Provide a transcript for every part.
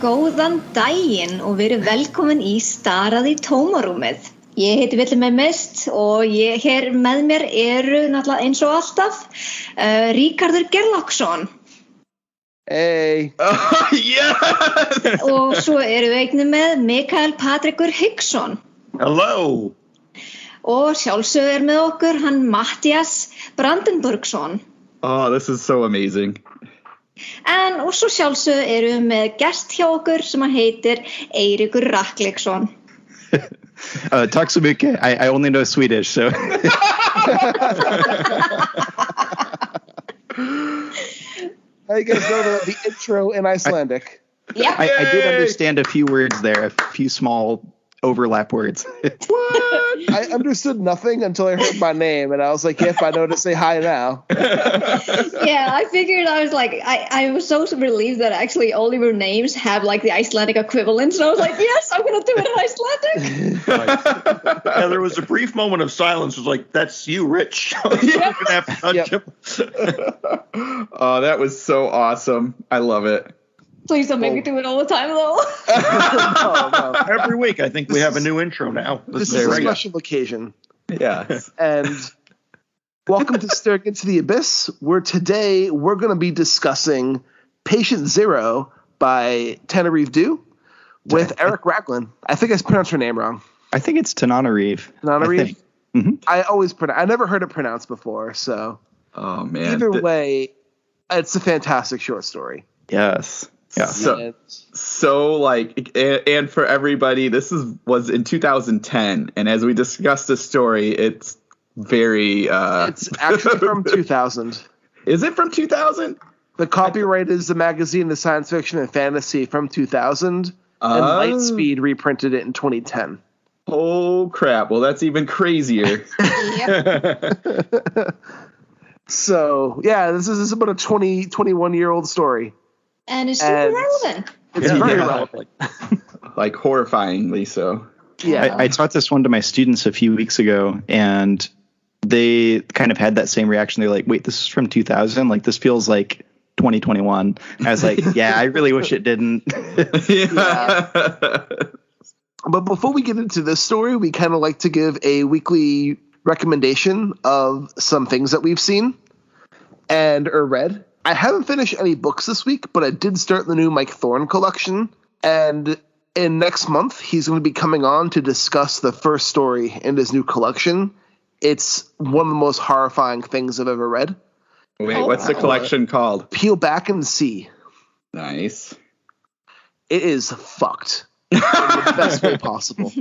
Góðan daginn og verið velkomin í Starað í tómarúmið. Ég heiti Vilhelm Mist og hér með mér eru náttúrulega eins og alltaf Ríkharður Gerlachsson. Hey. Yes! Og svo eru við einnig með Mikael Patrikur Higgsson. Hello! Og sjálfsögur með okkur hann Mattias Brandenburgsson. Oh, this is so amazing. Og svo sjálfsögur eru við með gest hjá okkur sem heitir Eric Raglin. Tack så mycket. I only know Swedish, so. How you guys know the intro in Icelandic? Yeah. I did understand a few words there, a few small overlap words. What? I understood nothing until I heard my name, and I was like, yep, I know to say hi now. Yeah, I figured, I was like, I was so relieved that actually all of your names have like the Icelandic equivalent. So I was like, yes, I'm going to do it in Icelandic. Yeah, there was a brief moment of silence. It was like, that's you, Rich. Yep. Oh, that was so awesome. I love it. Please don't make me do it all the time, though. No. Every week, I think we have a new intro now. This is a special occasion. Yes. And welcome to Staring Into the Abyss, where today we're going to be discussing Patient Zero by Tananarive Due with Eric Raglin. I think I pronounced her name wrong. I think it's Tananarive. Tananarive? Mm-hmm. I never heard it pronounced before, so. Oh, man. Either way, it's a fantastic short story. Yes. Yeah. So like, and for everybody, this was in 2010, and as we discussed the story, it's very. It's actually from 2000. Is it from 2000? The copyright is the magazine, The Science Fiction and Fantasy from 2000, and Lightspeed reprinted it in 2010. Oh crap! Well, that's even crazier. Yep. So yeah, this is about a 21-year-old story. And it's super relevant. It's very relevant. Like horrifyingly so. Yeah. I taught this one to my students a few weeks ago, and they kind of had that same reaction. They're like, wait, this is from 2000? Like, this feels like 2021. I was like, yeah, I really wish it didn't. Yeah. But before we get into this story, we kind of like to give a weekly recommendation of some things that we've seen or read. I haven't finished any books this week, but I did start the new Mike Thorne collection. And in next month, he's going to be coming on to discuss the first story in his new collection. It's one of the most horrifying things I've ever read. Wait, what's the collection called? Peel Back and See. Nice. It is fucked in the best way possible.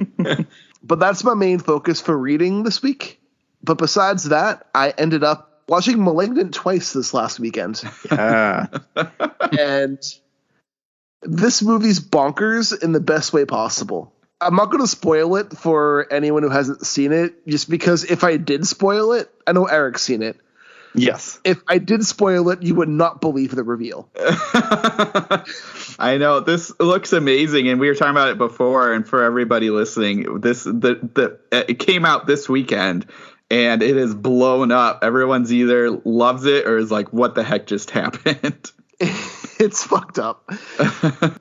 But that's my main focus for reading this week. But besides that, I ended up watching Malignant twice this last weekend. Yeah. And this movie's bonkers in the best way possible. I'm not going to spoil it for anyone who hasn't seen it, just because if I did spoil it, I know Eric's seen it. Yes. If I did spoil it, you would not believe the reveal. I know, this looks amazing, and we were talking about it before. And for everybody listening, it came out this weekend, and it is blown up. Everyone's either loves it or is like, "What the heck just happened?" It's fucked up.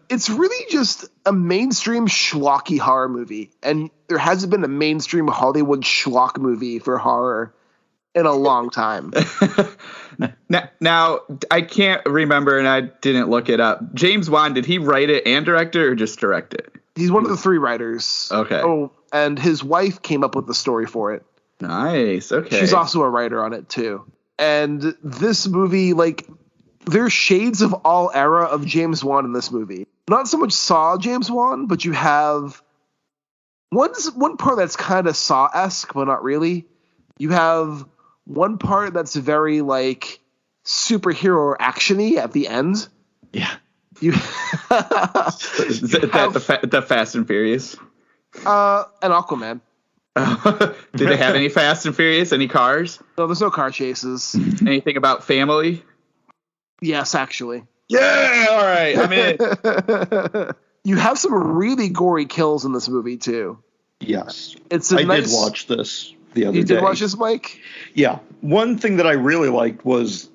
It's really just a mainstream schlocky horror movie, and there hasn't been a mainstream Hollywood schlock movie for horror in a long time. Now, I can't remember, and I didn't look it up. James Wan, did he write it and direct it, or just direct it? He's one of the three writers. Okay. Oh, and his wife came up with the story for it. Nice. Okay. She's also a writer on it too. And this movie, like, there's shades of all era of James Wan in this movie. Not so much Saw James Wan, but you have one part that's kind of Saw-esque, but not really. You have one part that's very like superhero action-y at the end. Yeah. You Is that the Fast and Furious? And Aquaman. Did they have any Fast and Furious? Any cars? No, there's no car chases. Anything about family? Yes, actually. Yeah, all right. I'm in. You have some really gory kills in this movie too. Yes. I did watch this the other day. You did watch this, Mike? Yeah. One thing that I really liked was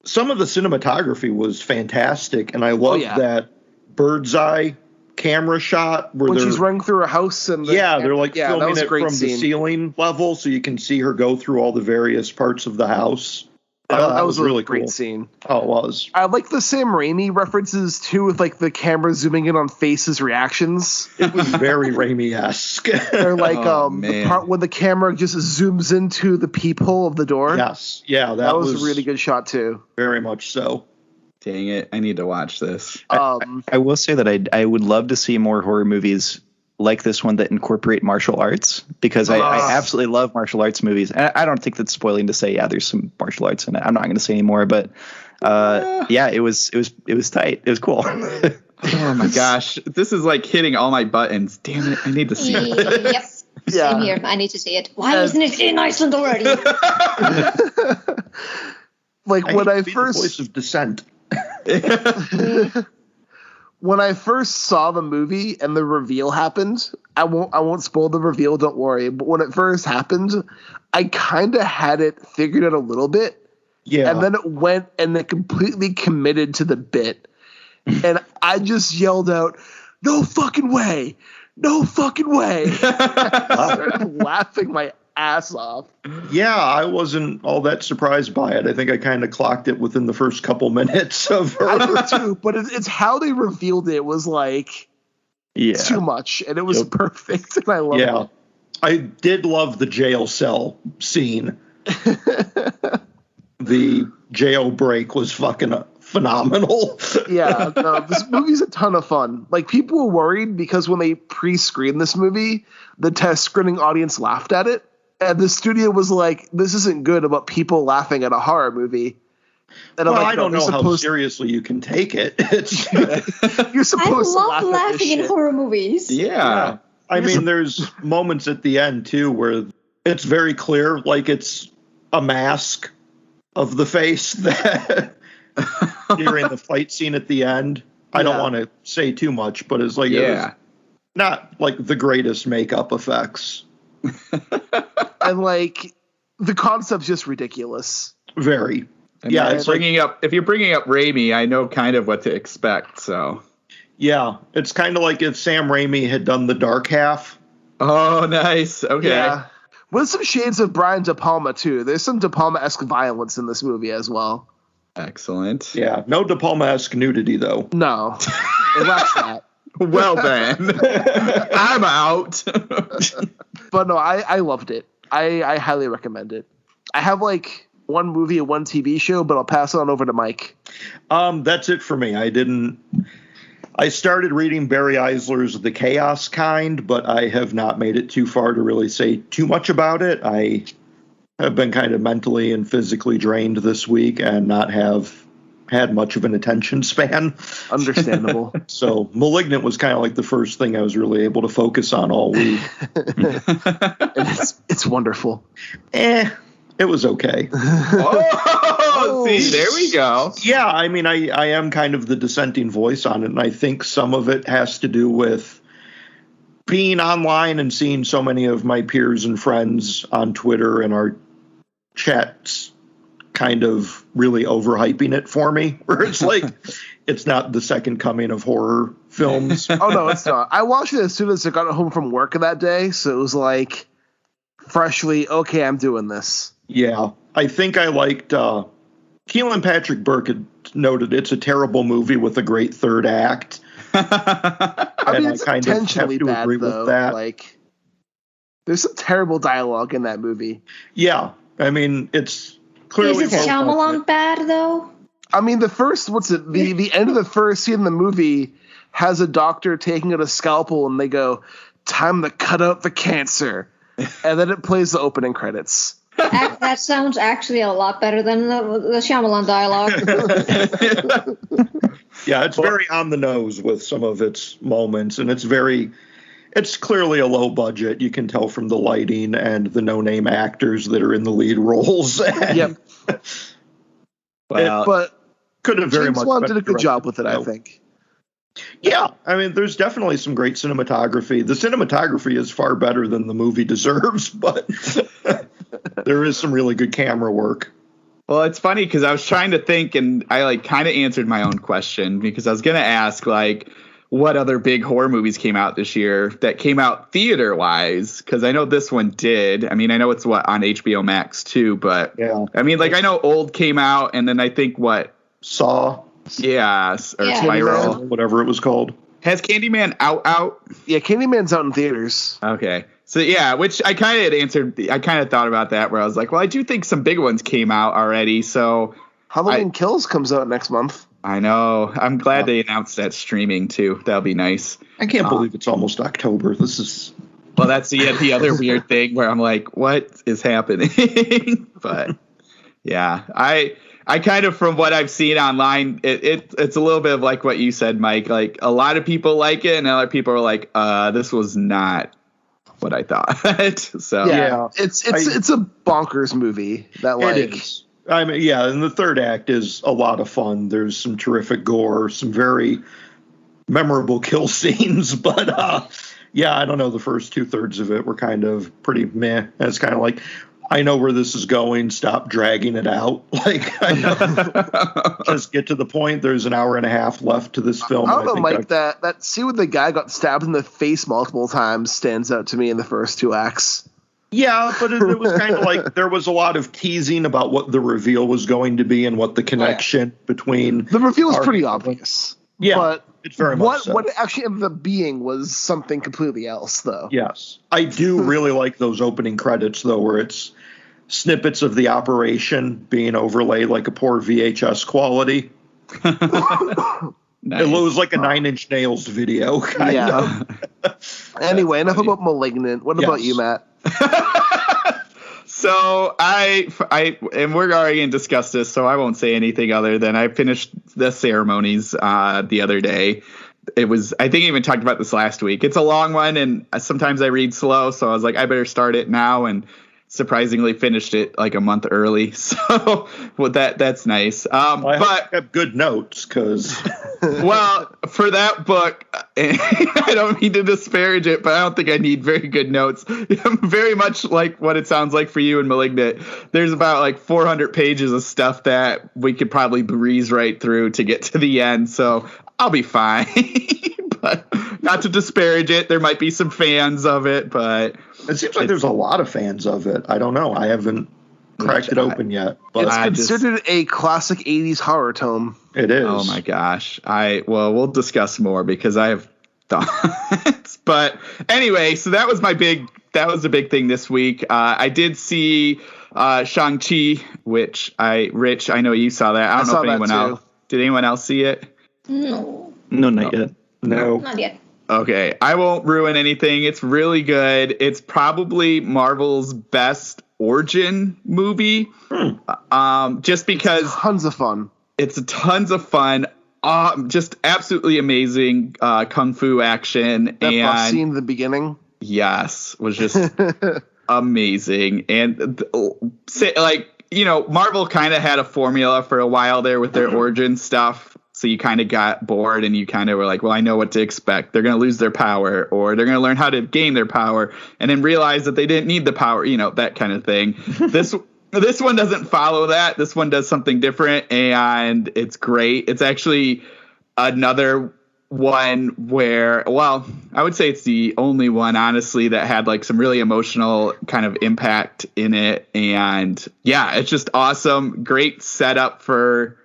some of the cinematography was fantastic, and I loved that bird's eye camera shot when she's running through a house and they're like filming it from scene. The ceiling level, so you can see her go through all the various parts of the house. That was a really great cool scene. Oh, it was. I like the Sam Raimi references too, with like the camera zooming in on faces' reactions. It was very Raimi-esque. Or like the part when the camera just zooms into the peephole of the door. Yes, yeah, that was a really good shot too. Very much so. Dang it, I need to watch this. I will say that I would love to see more horror movies like this one that incorporate martial arts, because I absolutely love martial arts movies. And I don't think that's spoiling to say, there's some martial arts in it. I'm not going to say anymore, but it was tight. It was cool. Oh my gosh, this is like hitting all my buttons. Damn it, I need to see it. Yep. Same here. I need to see it. Why isn't it in Iceland already? Like when I first the voice of dissent. When I first saw the movie and the reveal happened, I won't spoil the reveal, don't worry. But when it first happened, I kind of had it figured out a little bit. Yeah. And then it went and it completely committed to the bit. And I just yelled out, "No fucking way! No fucking way!" I started laughing my ass off. Yeah, I wasn't all that surprised by it. I think I kind of clocked it within the first couple minutes of her. I did too, but it's how they revealed it was like too much, and it was perfect, and I loved it. I did love the jail cell scene. The jailbreak was fucking phenomenal. Yeah, no, this movie's a ton of fun. Like, people were worried because when they pre-screened this movie, the test screening audience laughed at it. And the studio was like, "This isn't good about people laughing at a horror movie." And well, like, I don't know how seriously you can take it. You're supposed to laugh I love laughing in horror movies. Yeah. I mean, there's moments at the end, too, where it's very clear, like it's a mask of the face that during the fight scene at the end. I don't want to say too much, but it's like it was not like the greatest makeup effects. And like the concept's just ridiculous. Very. And it's if you're bringing up Raimi, I know kind of what to expect. So yeah, it's kind of like if Sam Raimi had done the dark half. Oh, nice. Okay. Yeah. With some shades of Brian De Palma too. There's some De Palma-esque violence in this movie as well. Excellent. Yeah, no De Palma-esque nudity though. No, it lacks that. Well then, I'm out. But no, I loved it. I highly recommend it. I have like one movie and one TV show, but I'll pass it on over to Mike. That's it for me. I started reading Barry Eisler's The Chaos Kind, but I have not made it too far to really say too much about it. I have been kind of mentally and physically drained this week and not have had much of an attention span. Understandable. So Malignant was kind of like the first thing I was really able to focus on all week. It's wonderful. It was okay. See, there we go. Yeah, I mean, I am kind of the dissenting voice on it, and I think some of it has to do with being online and seeing so many of my peers and friends on Twitter and our chats kind of really overhyping it for me, where it's like it's not the second coming of horror films. Oh, no, it's not. I watched it as soon as I got home from work that day, so it was like freshly, okay, I'm doing this. Yeah, I think I liked Keelan Patrick Burke had noted it's a terrible movie with a great third act. I mean, it's intentionally bad, agree though. With that. Like, there's some terrible dialogue in that movie. Yeah, I mean, it's clearly. Is it Shyamalan bad though? I mean, the end of the first scene in the movie has a doctor taking out a scalpel, and they go, "Time to cut out the cancer," and then it plays the opening credits. That sounds actually a lot better than the Shyamalan dialogue. Yeah, it's very on the nose with some of its moments, and it's clearly a low budget. You can tell from the lighting and the no-name actors that are in the lead roles. Yep. But could have very James much Wan did a good job with it, I think. Yeah, I mean, there's definitely some great cinematography. The cinematography is far better than the movie deserves, but there is some really good camera work. Well, it's funny because I was trying to think, and I like kind of answered my own question because I was going to ask, like, what other big horror movies came out this year that came out theater-wise, because I know this one did. I mean, I know it's on HBO Max too, but I mean, like I know Old came out, and then I think Saw. Yeah, or Spiral, whatever it was called. Has Candyman out? Yeah, Candyman's out in theaters. Okay. So yeah, which I kind of had answered. I kind of thought about that, where I was like, well, I do think some big ones came out already. So Halloween Kills comes out next month. I know. I'm glad they announced that streaming too. That'll be nice. I can't believe it's almost October. This is. Well, that's the other weird thing where I'm like, what is happening? But yeah, I kind of, from what I've seen online, it's a little bit of like what you said, Mike. Like a lot of people like it, and other people are like, this was not what I thought. So yeah, it's a bonkers movie. It is. I mean, yeah, and the third act is a lot of fun. There's some terrific gore, some very memorable kill scenes, but yeah, I don't know. The first 2/3 of it were kind of pretty meh. And it's kind of like, I know where this is going. Stop dragging it out. Like, I know. Just get to the point. There's an hour and a half left to this film. I don't know, Mike. That scene where the guy got stabbed in the face multiple times stands out to me in the first 2 acts. Yeah, but it was kind of like there was a lot of teasing about what the reveal was going to be and what the connection between. The reveal was pretty obvious. Yeah, but it's very much so. What it actually ended up being was something completely else, though. Yes, I do really like those opening credits, though, where it's snippets of the operation being overlaid like a poor VHS quality. Nice. It was like a 9 Inch Nails video. Kind of. Anyway, enough about Malignant. What about you, Matt? So I and we're already going to discuss this, so I won't say anything other than I finished the ceremonies the other day. I think I even talked about this last week. It's a long one, and sometimes I read slow, so I was like, I better start it now, and surprisingly finished it like a month early. So well, that's nice. I hope you have good notes, because well, for that book, I don't mean to disparage it, but I don't think I need very good notes. Very much like what it sounds like for you in Malignant. There's about like 400 pages of stuff that we could probably breeze right through to get to the end. So I'll be fine. But not to disparage it, there might be some fans of it, but it seems like there's a lot of fans of it. I don't know. I haven't cracked it open yet. But it's considered a classic 80s horror tome. It is. Oh my gosh. We'll discuss more because I have thoughts. But anyway, so that was the big thing this week. I did see Shang Chi, which Rich, I know you saw that. I don't know if anyone else. Did anyone else see it? No, not yet. No. Not yet. Okay, I won't ruin anything. It's really good. It's probably Marvel's best origin movie. Just because tons of fun. It's tons of fun. Just absolutely amazing kung fu action. That scene in the beginning. Yes, was just amazing. And Marvel kind of had a formula for a while there with their origin stuff. So you kind of got bored and you kind of were like, well, I know what to expect. They're going to lose their power, or they're going to learn how to gain their power and then realize that they didn't need the power, that kind of thing. This one doesn't follow that. This one does something different, and it's great. It's actually another one where, well, I would say it's the only one, honestly, that had like some really emotional kind of impact in it. And yeah, it's just awesome. Great setup for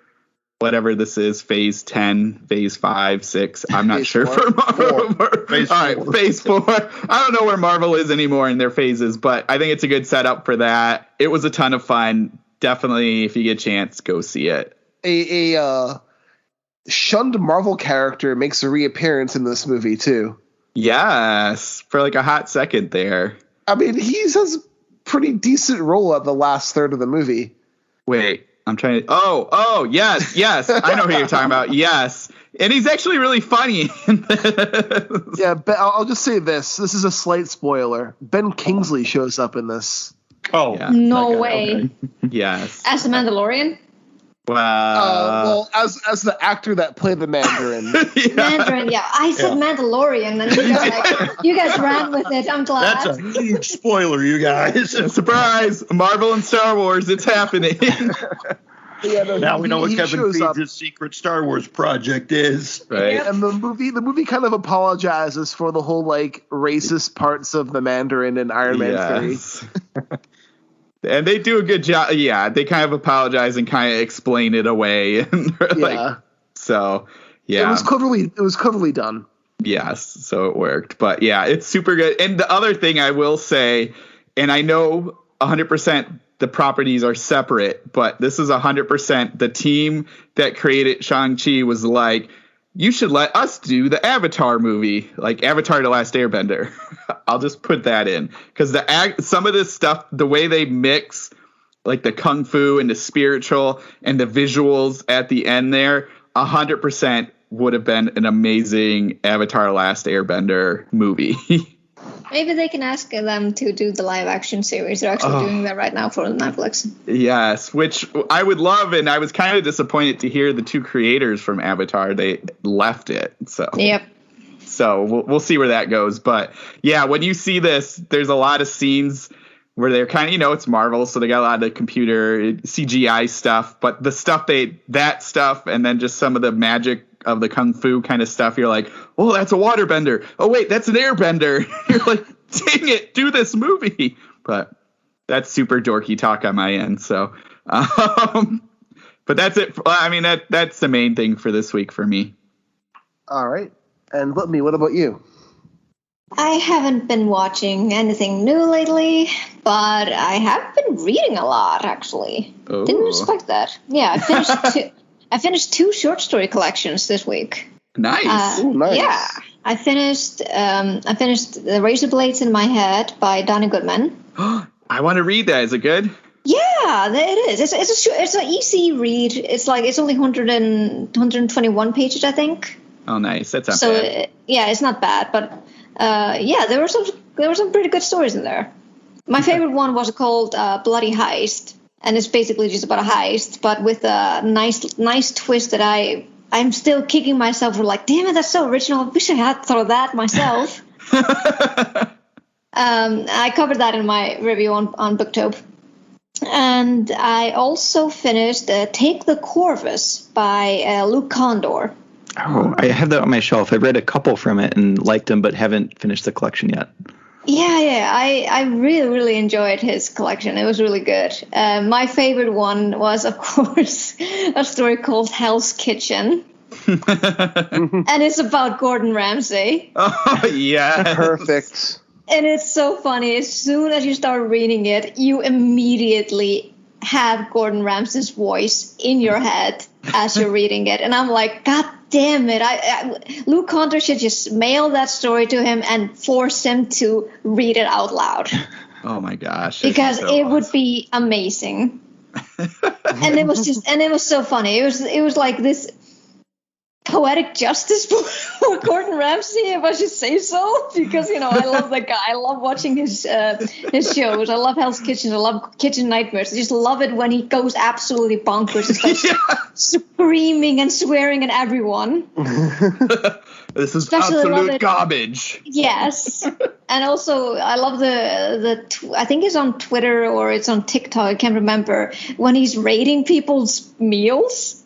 whatever this is, phase 10, phase 5, 6. I'm not sure for Marvel. Phase 4. All right, phase 4. I don't know where Marvel is anymore in their phases, but I think it's a good setup for that. It was a ton of fun. Definitely, if you get a chance, go see it. A shunned Marvel character makes a reappearance in this movie, too. Yes, for like a hot second there. I mean, he has a pretty decent role at the last third of the movie. Wait. I'm trying to. Oh, yes. I know who you're talking about. Yes. And he's actually really funny. Yeah, but I'll just say this. This is a slight spoiler. Ben Kingsley shows up in this. Oh. Yeah. No way. Okay. Yes. As the Mandalorian? Well, as the actor that played the Mandarin. Yeah. Mandarin, yeah. I said Mandalorian, and you guys ran with it. I'm glad. That's a huge spoiler, you guys. Surprise! Marvel and Star Wars, it's happening. Yeah, no, now we know what he Kevin shows up. Feige' secret Star Wars project is. Right. And the movie kind of apologizes for the whole like racist parts of the Mandarin in Iron Man 3. And they do a good job. Yeah, they kind of apologize and kind of explain it away. And so yeah, it was cleverly done. Yes, so it worked. But yeah, it's super good. And the other thing I will say, and I know 100% the properties are separate, but this is 100% the team that created Shang-Chi was like, you should let us do the Avatar movie, like Avatar: The Last Airbender. I'll just put that in because some of this stuff, the way they mix like the kung fu and the spiritual and the visuals at the end there, 100% would have been an amazing Avatar: Last Airbender movie. Maybe they can ask them to do the live action series. They're actually doing that right now for Netflix. Yes, which I would love, and I was kind of disappointed to hear the two creators from Avatar, they left it. So yep. So we'll see where that goes. But yeah, when you see this, there's a lot of scenes where they're kind of, it's Marvel, so they got a lot of computer CGI stuff, but the stuff that stuff, and then just some of the magic of the kung fu kind of stuff, you're like, oh, that's a waterbender. Oh wait, that's an airbender. You're like, dang it, do this movie. But that's super dorky talk on my end. So, but that's it. I mean, that's the main thing for this week for me. All right. And Whitney, what about you? I haven't been watching anything new lately, but I have been reading a lot, actually. Oh. Didn't expect that. Yeah, I finished two short story collections this week. Nice. Nice. Yeah, I finished The Razorblades in My Head by Donnie Goodman. I want to read that. Is it good? Yeah, it is. It's an easy read. It's only 121 pages, I think. Oh, nice. That's not bad. Yeah, it's not bad, but there were some pretty good stories in there. My favorite one was called Bloody Heist, and it's basically just about a heist, but with a nice twist that I'm still kicking myself for, like, damn it, that's so original. I wish I had thought of that myself. I covered that in my review on BookTube. And I also finished Take the Corvus by Luke Kondor. Oh, I have that on my shelf. I read a couple from it and liked them, but haven't finished the collection yet. Yeah, I really, really enjoyed his collection. It was really good. My favorite one was, of course, a story called Hell's Kitchen. And it's about Gordon Ramsay. Oh, yeah. Perfect. And it's so funny. As soon as you start reading it, you immediately have Gordon Ramsay's voice in your head as you're reading it. And I'm like, God damn it. Luke Kondor should just mail that story to him and force him to read it out loud. Oh my gosh. Because it would be amazing. And it was so funny. It was like this poetic justice for Gordon Ramsay, if I should say so, because I love that guy. I love watching his shows. I love Hell's Kitchen. I love Kitchen Nightmares. I just love it when he goes absolutely bonkers and starts screaming and swearing at everyone. This is absolute garbage. Yes, and also I love I think it's on Twitter or it's on TikTok. I can't remember when he's rating people's meals.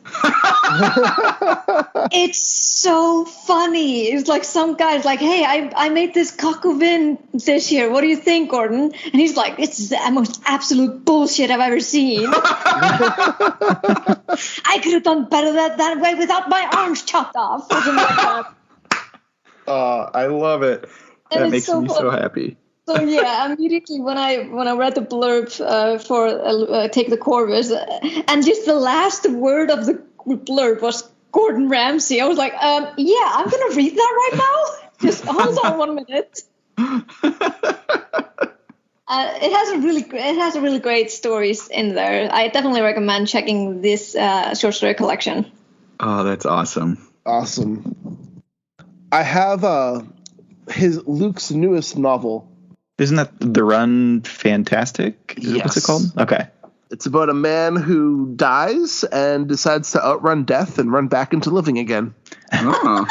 It's so funny. It's like some guy's like, hey, I made this coq au vin dish here. What do you think, Gordon? And he's like, it's the most absolute bullshit I've ever seen. I could have done better that way without my arms chopped off. Or something like that. I love it. That makes me so happy. So yeah, immediately when I read the blurb for Take the Corvus, and just the last word of the blurb was Gordon Ramsay, I was like, yeah, I'm gonna read that right now. Just hold on 1 minute. It has a really great stories in there. I definitely recommend checking this short story collection. Oh, that's awesome. Awesome. I have Luke's newest novel. Isn't that The Run Fantastic? Yes. What's it called? Okay. It's about a man who dies and decides to outrun death and run back into living again. Oh,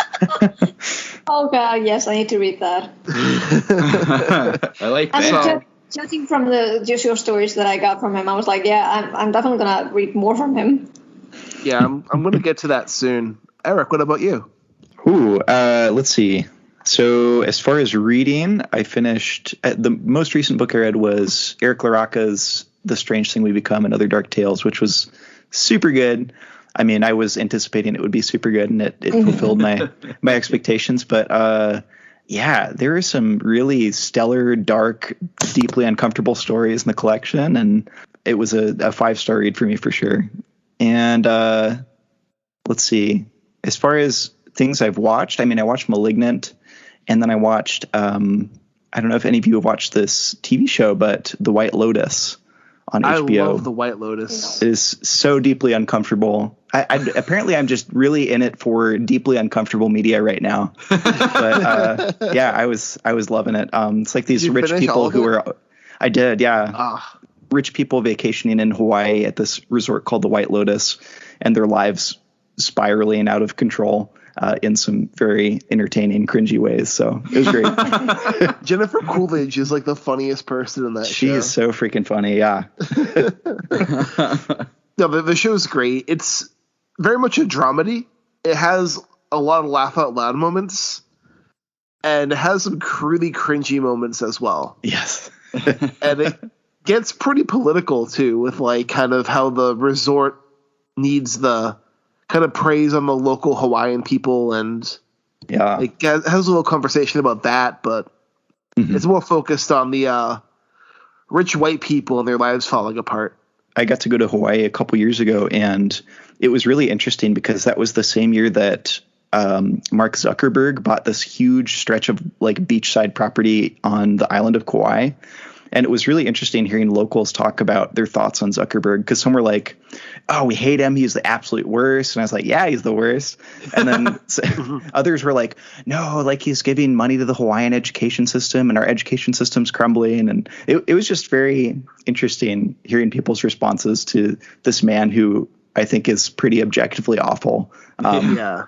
Oh God, yes, I need to read that. I like that. I mean, judging from the short stories that I got from him, I was like, yeah, I'm definitely gonna read more from him. Yeah, I'm going to get to that soon. Eric, what about you? Let's see. So as far as reading, I finished the most recent book I read was Eric LaRocca's The Strange Thing We Become and Other Dark Tales, which was super good. I mean, I was anticipating it would be super good, and it fulfilled my expectations. But yeah, there are some really stellar, dark, deeply uncomfortable stories in the collection, and it was a 5-star read for me for sure. And let's see. As far as things I've watched, I mean, I watched Malignant, and then I watched I don't know if any of you have watched this TV show, but The White Lotus on HBO. I love The White Lotus. It is so deeply uncomfortable. Apparently I'm just really in it for deeply uncomfortable media right now. But yeah, I was loving it. It's like these rich people who are. I did, yeah. Rich people vacationing in Hawaii at this resort called the White Lotus, and their lives spiraling out of control in some very entertaining, cringy ways. So it was great. Jennifer Coolidge is like the funniest person in that show. She is so freaking funny, yeah. No, but the show's great. It's very much a dramedy. It has a lot of laugh out loud moments, and it has some really cringy moments as well. Yes. And it gets pretty political too, with like kind of how the resort needs the kind of praise on the local Hawaiian people, and it has a little conversation about that, but it's more focused on the rich white people and their lives falling apart. I got to go to Hawaii a couple years ago, and it was really interesting because that was the same year that Mark Zuckerberg bought this huge stretch of like beachside property on the island of Kauai. And it was really interesting hearing locals talk about their thoughts on Zuckerberg, because some were like, oh, we hate him. He's the absolute worst. And I was like, yeah, he's the worst. And then others were like, no, like he's giving money to the Hawaiian education system and our education system's crumbling. And it was just very interesting hearing people's responses to this man who I think is pretty objectively awful. Yeah.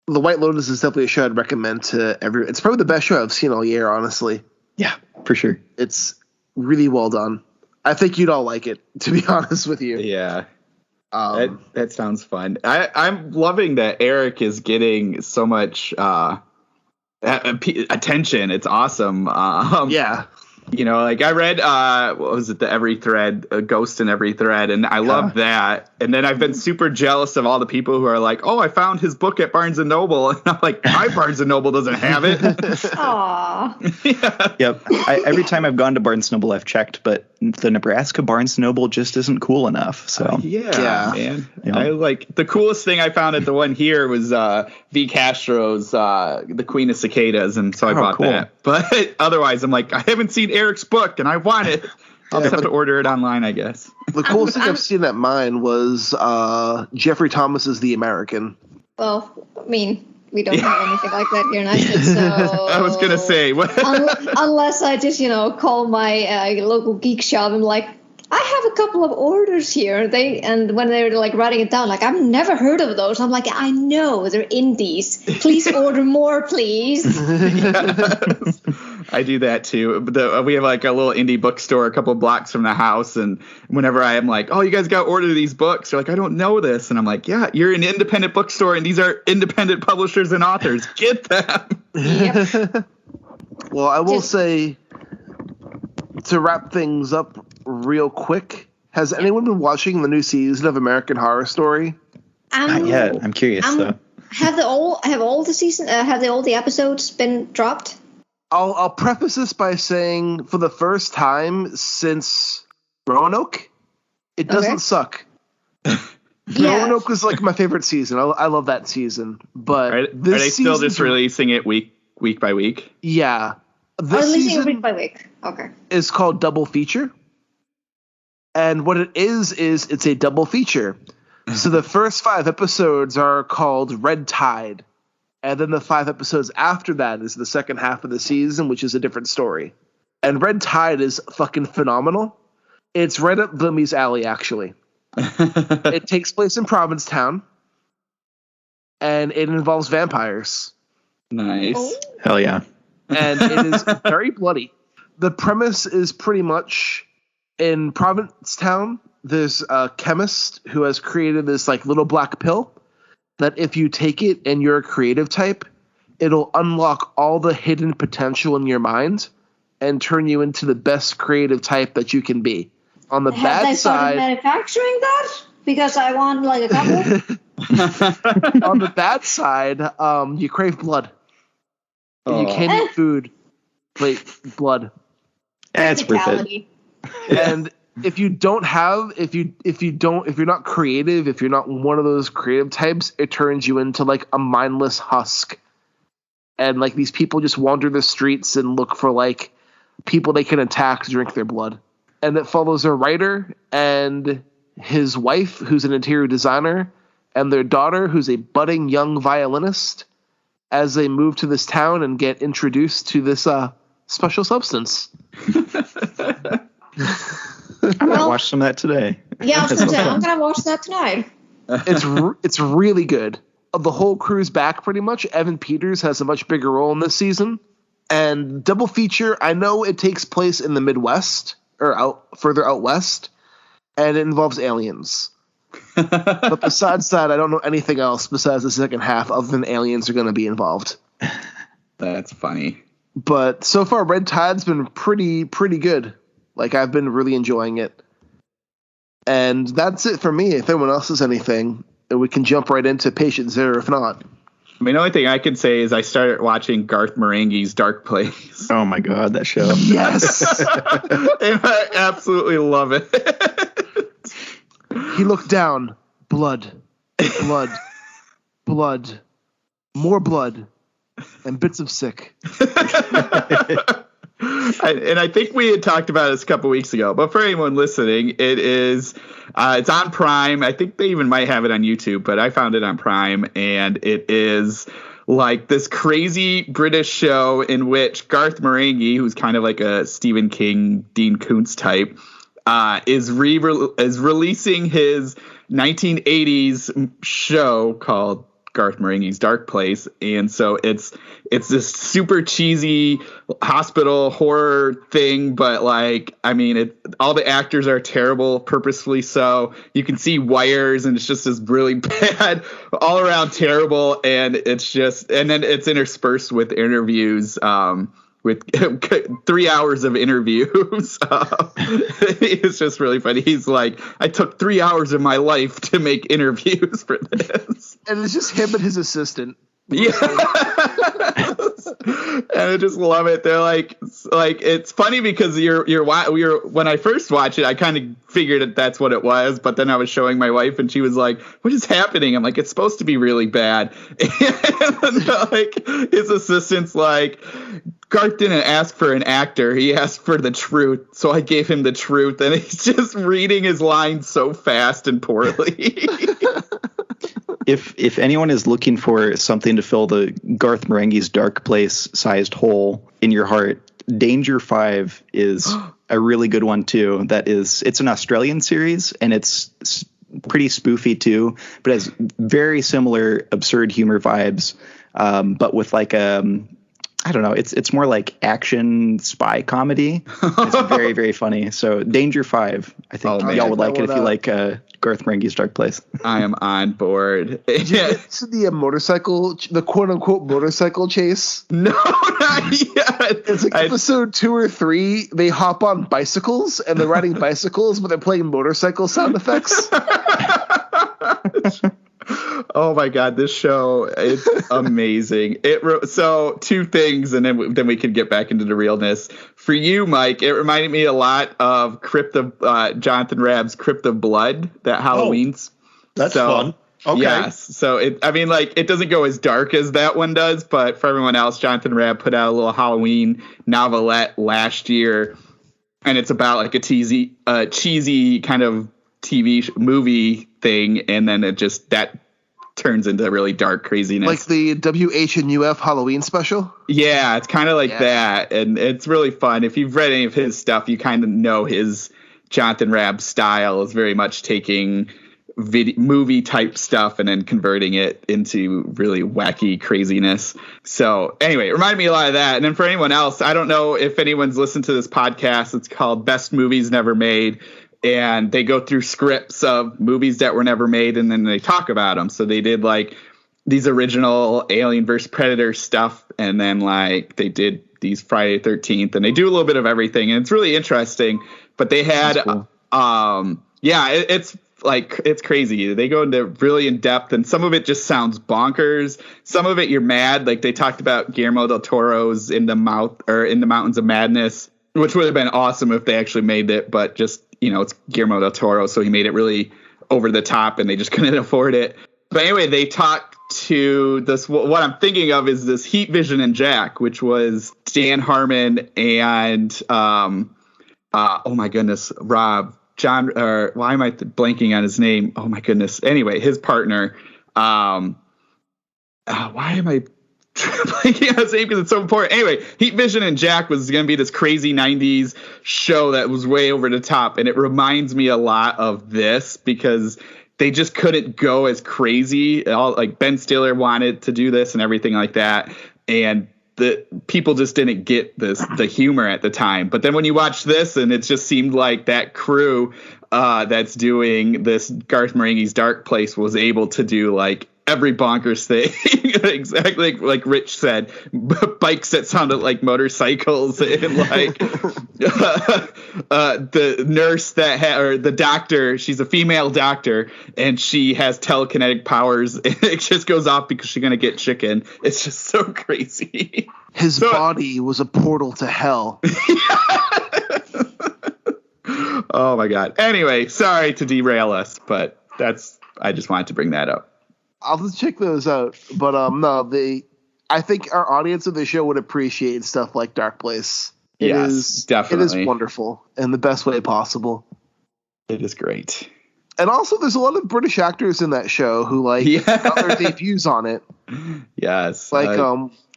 The White Lotus is definitely a show I'd recommend to everyone. It's probably the best show I've seen all year, honestly. Yeah, for sure. It's really well done. I think you'd all like it, to be honest with you. Yeah. That sounds fun. I'm loving that Eric is getting so much attention. It's awesome. Yeah. You know, like I read, what was it, the Every Thread, Ghost in Every Thread, and I love that. And then I've been super jealous of all the people who are like, oh, I found his book at Barnes & Noble. And I'm like, my Barnes & Noble doesn't have it. Aww. Yeah. Yep. Every time I've gone to Barnes & Noble, I've checked, but the Nebraska Barnes & Noble just isn't cool enough. So man. Yeah. I like the coolest thing I found at the one here was V. Castro's The Queen of Cicadas, and so I bought that. But otherwise, I'm like, I haven't seen Eric's book, and I want it. I'll just have to order it online, I guess. The coolest thing I've seen at mine was Jeffrey Thomas's The American. Well, I mean, we don't have anything like that here in Iceland, so... I was going to say... unless I just, call my local geek shop and like, I have a couple of orders here. And when they were like writing it down, like, I've never heard of those. I'm like, I know, they're indies. Please order more, please. Yes. I do that too. We have like a little indie bookstore a couple blocks from the house, and whenever I am like, oh, you guys got to order these books, they're like, I don't know this, and I'm like, yeah, you're an independent bookstore, and these are independent publishers and authors. Get them. Yep. Well, I will say, to wrap things up real quick, has anyone been watching the new season of American Horror Story? Not yet. I'm curious though. Have all the episodes been dropped? I'll preface this by saying, for the first time since Roanoke, it doesn't suck. Roanoke was like my favorite season. I love that season. But are they still just releasing it week by week? Yeah. This releasing it season week by week. Okay. is called Double Feature. And what it is it's a double feature. So the first 5 episodes are called Red Tide. And then the 5 episodes after that is the second half of the season, which is a different story. And Red Tide is fucking phenomenal. It's right up Glimmy's alley, actually. It takes place in Provincetown. And it involves vampires. Nice. Oh. Hell yeah. And it is very bloody. The premise is pretty much in Provincetown, there's a chemist who has created this like little black pill that if you take it and you're a creative type, it'll unlock all the hidden potential in your mind and turn you into the best creative type that you can be. On the Have they bad started side, manufacturing that? Because I want like a couple. on the bad side, you crave blood. And you can't eat food. Wait, blood. That's worth it. Technicality. And if you're not creative, if you're not one of those creative types, it turns you into like a mindless husk. And like these people just wander the streets and look for like people they can attack to drink their blood. And it follows a writer and his wife, who's an interior designer, and their daughter, who's a budding young violinist, as they move to this town and get introduced to this special substance. I'm gonna watch some of that today. Yeah, I was gonna say I'm gonna watch that tonight. It's really good. The whole crew's back pretty much. Evan Peters has a much bigger role in this season. And double feature, I know it takes place in the Midwest or further out west, and it involves aliens. But besides that, I don't know anything else besides the second half other than aliens are going to be involved. That's funny. But so far, Red Tide's been pretty good. Like, I've been really enjoying it. And that's it for me. If anyone else has anything, we can jump right into Patient Zero if not. I mean, the only thing I can say is I started watching Garth Morenghi's Darkplace. Oh my god, that show. Yes! And I absolutely love it. He looked down. Blood. Blood. Blood. More blood. And bits of sick. And I think we had talked about this a couple weeks ago, but for anyone listening, it's on Prime. I think they even might have it on YouTube, but I found it on Prime, and it is like this crazy British show in which Garth Morenghi, who's kind of like a Stephen King, Dean Koontz type, is releasing his 1980s show called Garth Marenghi's Darkplace, and so it's this super cheesy hospital horror thing, but like, I mean, all the actors are terrible, purposefully so. You can see wires, and it's just this really bad, all around terrible, and then it's interspersed with interviews. With 3 hours of interviews. It's just really funny. He's like, I took 3 hours of my life to make interviews for this. And it's just him and his assistant. Yeah. And I just love it. They're like it's funny because when I first watched it, I kind of figured that's what it was, but then I was showing my wife and she was like, what is happening? I'm like, it's supposed to be really bad. And like his assistant's like, Garth didn't ask for an actor, he asked for the truth, so I gave him the truth, and he's just reading his lines so fast and poorly. If anyone is looking for something to fill the Garth Marenghi's Darkplace sized hole in your heart, Danger 5 is a really good one too. It's an Australian series, and it's pretty spoofy too, but has very similar absurd humor vibes, but with like I don't know. It's more like action spy comedy. It's very, very funny. So Danger 5, I think y'all would like it if you like Garth Marenghi's Darkplace. I am on board. Did you get to the quote unquote motorcycle chase? No, not yet. It's like episode 2 or 3. They hop on bicycles and they're riding bicycles, but they're playing motorcycle sound effects. Oh my god, this show, it's amazing. So two things, and then we can get back into the realness. For you, Mike, it reminded me a lot of Jonathan Rabb's Crypt of Blood, that Halloween's. That's fun. Okay. Yes. So it doesn't go as dark as that one does, but for everyone else, Jonathan Rabb put out a little Halloween novelette last year, and it's about like a cheesy kind of TV movie thing, and then that turns into really dark craziness. Like the WH and UF Halloween special? Yeah, it's kind of like that, and it's really fun. If you've read any of his stuff, you kind of know his Jonathan Rabb style is very much taking movie type stuff and then converting it into really wacky craziness. So anyway, it reminded me a lot of that. And then for anyone else, I don't know if anyone's listened to this podcast. It's called Best Movies Never Made. and they go through scripts of movies that were never made, and then they talk about them. So they did like these original Alien vs. Predator stuff, and then like they did these Friday the 13th, and they do a little bit of everything, and it's really interesting. But they had, cool. it's like, it's crazy. They go into really in depth, and some of it just sounds bonkers. Some of it you're mad. Like they talked about Guillermo del Toro's In the Mountains of Madness, which would have been awesome if they actually made it, but just, it's Guillermo del Toro, so he made it really over the top, and they just couldn't afford it. But anyway, they talked to this. What I'm thinking of is this Heat Vision and Jack, which was Dan Harmon and oh my goodness, John. Or why am I blanking on his name? Oh my goodness. Anyway, his partner. Why am I blanking on his name? Because it's so important. Anyway, Heat Vision and Jack was going to be this crazy 90s show that was way over the top, and it reminds me a lot of this because they just couldn't go as crazy. Like Ben Stiller wanted to do this and everything like that, and the people just didn't get the humor at the time. But then when you watch this, and it just seemed like that crew that's doing this Garth Marenghi's Darkplace was able to do like every bonkers thing. Exactly like Rich said, bikes that sounded like motorcycles, and like the nurse or the doctor, she's a female doctor, and she has telekinetic powers, and it just goes off because she's gonna get chicken. It's just so crazy. His body was a portal to hell. Oh my god. Anyway, sorry to derail us, but I just wanted to bring that up. I'll just check those out. But no, I think our audience of the show would appreciate stuff like Darkplace. Definitely. It is wonderful in the best way possible. It is great. And also, there's a lot of British actors in that show who got their debuts on it. Yes.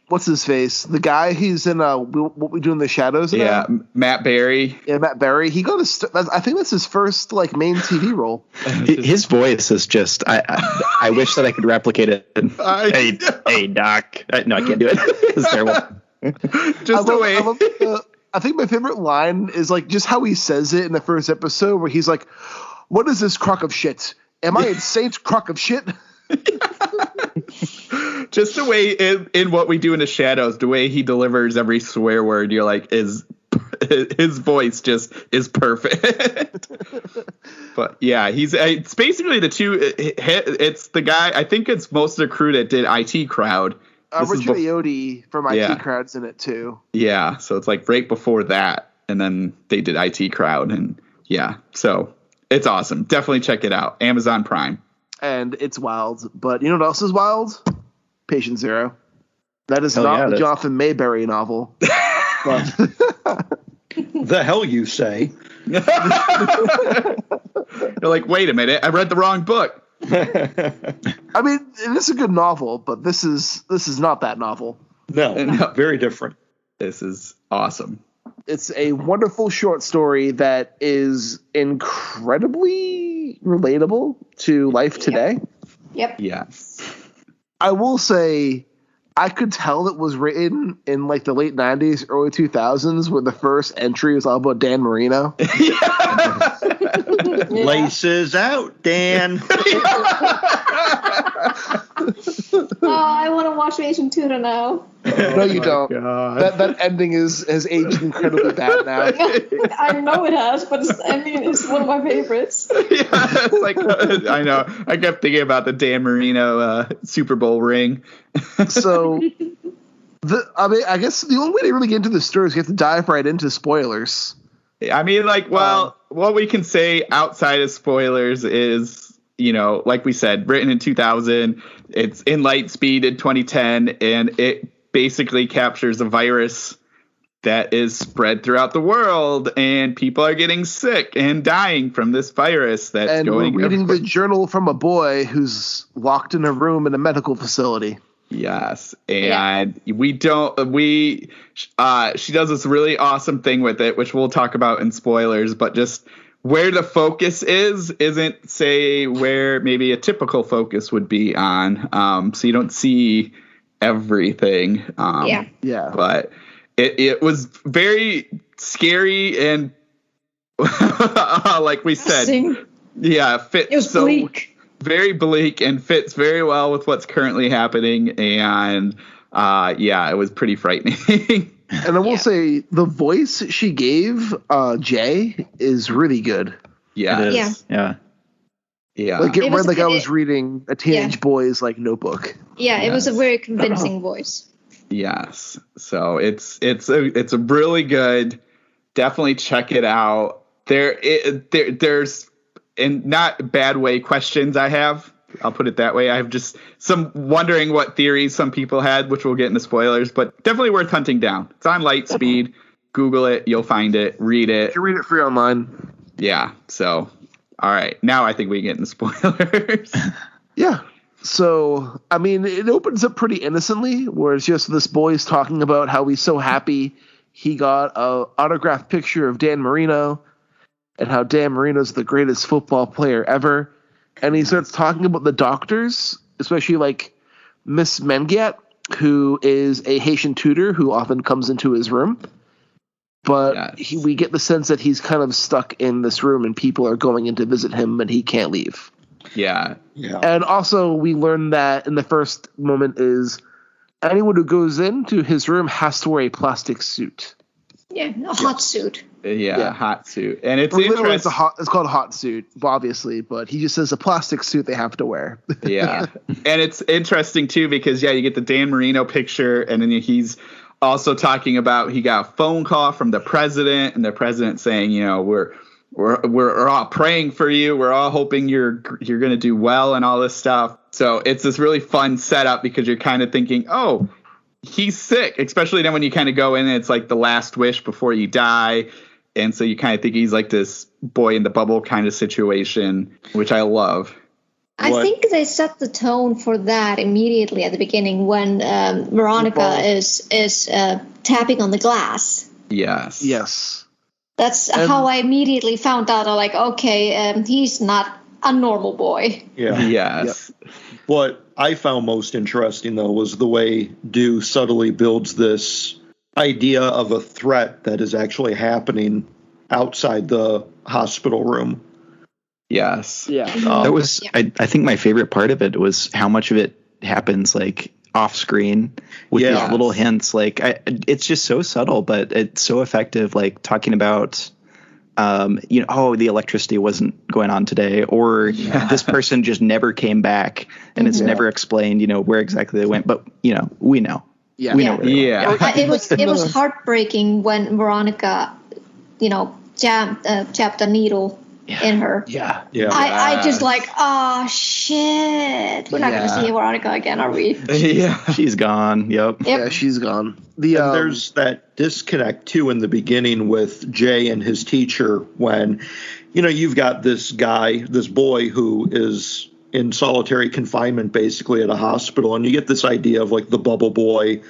What's his face? The guy who's in What We Do in the Shadows. Matt Berry. Yeah, Matt Berry. He got I think that's his first main TV role. His voice is just. I wish that I could replicate it. Hey, Doc. No, I can't do it. It's terrible. I think my favorite line is just how he says it in the first episode, where he's like, "What is this crock of shit? Am I in Saints crock of shit?" Just the way in What We Do in the Shadows, the way he delivers every swear word, you're like, his voice just is perfect. But yeah, it's basically the two. It's the guy. I think it's most of the crew that did IT Crowd. Richard Ayoade from IT Crowd's in it too. Yeah, so it's like right before that, and then they did IT Crowd, and so it's awesome. Definitely check it out. Amazon Prime. And it's wild. But you know what else is wild? Patient Zero. That is not the Jonathan Mayberry novel. The hell you say? You're like, wait a minute, I read the wrong book. I mean, it is a good novel, but this is not that novel. No, very different. This is awesome. It's a wonderful short story that is incredibly relatable to life today. Yep. Yes. I will say I could tell it was written in the late 90s, early 2000s, where the first entry was all about Dan Marino. Laces out, Dan. I want to watch Asian Tuna now. No, you don't. That ending has aged incredibly bad now. I know it has, but the ending is one of my favorites. It's I know. I kept thinking about the Dan Marino Super Bowl ring. So, I guess the only way to really get into the story is you have to dive right into spoilers. I mean, what we can say outside of spoilers is, like we said, written in 2000, it's in light speed in 2010, and it basically captures a virus that is spread throughout the world, and people are getting sick and dying from this virus that's going. And we're reading the journal from a boy who's locked in a room in a medical facility. Yes, and she does this really awesome thing with it, which we'll talk about in spoilers, but just where the focus isn't, say, where maybe a typical focus would be on, so you don't see everything. But it was very scary and Like we said, It was so bleak. Very bleak and fits very well with what's currently happening. And it was pretty frightening. And I will say the voice she gave Jay is really good. Yeah. It is. Yeah. Like it read like I was reading a teenage boy's like notebook. Yeah, it was a very convincing voice. Yes. So it's a really good. Definitely check it out. There's in not a bad way questions I have. I'll put it that way. I have just some wondering what theories some people had, which we'll get into spoilers, but definitely worth hunting down. It's on Lightspeed. Google it. You'll find it. Read it. You can read it free online. Yeah. So, all right. Now I think we get into spoilers. Yeah. So, I mean, it opens up pretty innocently, where it's just this boy's talking about how he's so happy he got an autographed picture of Dan Marino and how Dan Marino's the greatest football player ever. And he starts talking about the doctors, especially like Miss Mengiat, who is a Haitian tutor who often comes into his room. But we get the sense that he's kind of stuck in this room and people are going in to visit him and he can't leave. Yeah. And also we learn that in the first moment is anyone who goes into his room has to wear a plastic suit. Yeah, a hot suit. Yeah, hot suit. And it's interesting. interesting. It's called a hot suit, obviously, but he just says a plastic suit they have to wear. Yeah. And it's interesting, too, because, you get the Dan Marino picture, and then he's also talking about he got a phone call from the president, and the president saying, we're all praying for you. We're all hoping you're going to do well and all this stuff. So it's this really fun setup because you're kind of thinking, oh, he's sick, especially then when you kind of go in and it's like the last wish before you die. And so you kind of think he's like this boy in the bubble kind of situation, which I love. I think they set the tone for that immediately at the beginning when Veronica is tapping on the glass. Yes. That's how I immediately found out. I'm like, okay, he's not a normal boy. Yeah. Yes. Yep. What I found most interesting, though, was the way Due subtly builds this idea of a threat that is actually happening outside the hospital room. Yes. Yeah. That was, I think my favorite part of it was how much of it happens like off screen with these little hints. Like it's just so subtle, but it's so effective. Like talking about, the electricity wasn't going on today, or this person just never came back and it's never explained, where exactly they went. But, we know. Yeah. We know where they went. It was heartbreaking when Veronica, jabbed a needle in her. Yeah. I just like, oh shit. We're not going to see Veronica again, are we? Yeah. She's gone. Yep. Yeah, she's gone. And there's that disconnect too in the beginning with Jay and his teacher when, you've got this guy, this boy who is in solitary confinement basically at a hospital, and you get this idea of like the bubble boy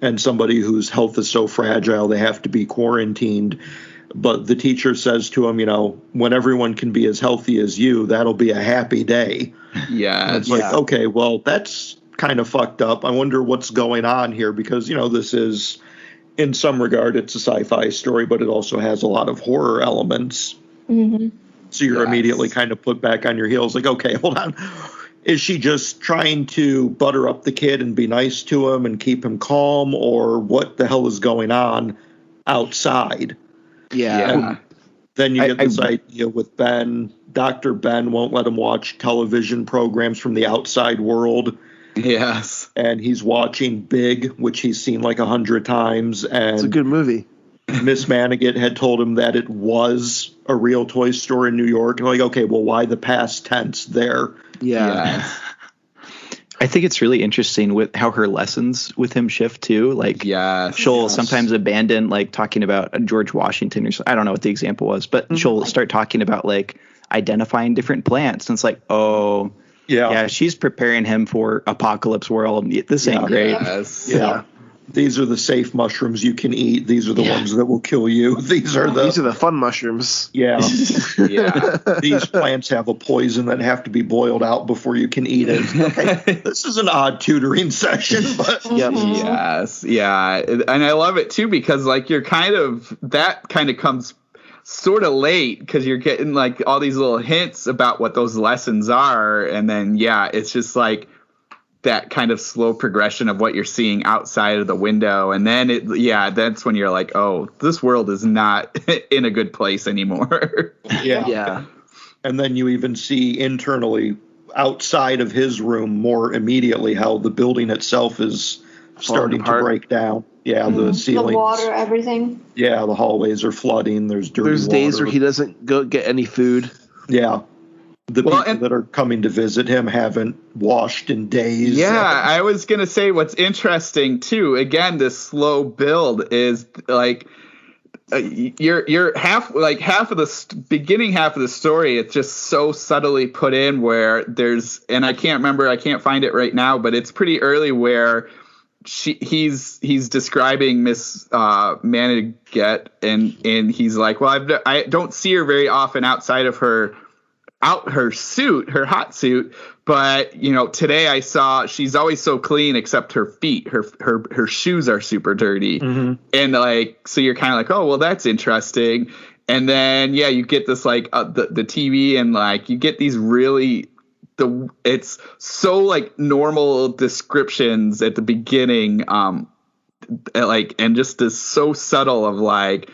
and somebody whose health is so fragile they have to be quarantined. But the teacher says to him, when everyone can be as healthy as you, that'll be a happy day. Yeah. It's like, okay, well, that's kind of fucked up. I wonder what's going on here because, this is, in some regard, it's a sci-fi story, but it also has a lot of horror elements. Mm-hmm. So you're immediately kind of put back on your heels like, okay, hold on. Is she just trying to butter up the kid and be nice to him and keep him calm, or what the hell is going on outside? Yeah. And then you get this idea with Ben. Dr. Ben won't let him watch television programs from the outside world. Yes. And he's watching Big, which he's seen like 100 times. And it's a good movie. Miss Malignant had told him that it was a real toy store in New York. And like, okay, well, why the past tense there? Yeah. I think it's really interesting with how her lessons with him shift too. Like, she'll sometimes abandon like talking about George Washington or something. I don't know what the example was, but she'll start talking about like identifying different plants. And it's like, oh, yeah, she's preparing him for apocalypse world. This ain't great. Yeah. These are the safe mushrooms you can eat. These are the ones that will kill you. These are the fun mushrooms. Yeah. These plants have a poison that have to be boiled out before you can eat it. Okay. This is an odd tutoring session, but Yes. Yeah. And I love it too because like you're that kind of comes sort of late because you're getting like all these little hints about what those lessons are. And then, it's just like that kind of slow progression of what you're seeing outside of the window. And then that's when you're like, oh, this world is not in a good place anymore. Yeah. And then you even see internally outside of his room more immediately how the building itself is starting to break down. Yeah, the ceilings. The water, everything. Yeah, the hallways are flooding. There's dirty water. There's days where he doesn't go get any food. Yeah. The people that are coming to visit him haven't washed in days. Yeah, I was going to say what's interesting, too, again, this slow build is like you're half of the beginning half of the story. It's just so subtly put in where and I can't find it right now, but it's pretty early where he's describing Miss Malignant, and he's like, well, I don't see her very often outside of her hot suit, but today I saw she's always so clean except her feet. Her shoes are super dirty. And like, so you're kind of like, oh, well, that's interesting. And then you get this like the TV, and like you get these really it's so like normal descriptions at the beginning, and just this so subtle of like,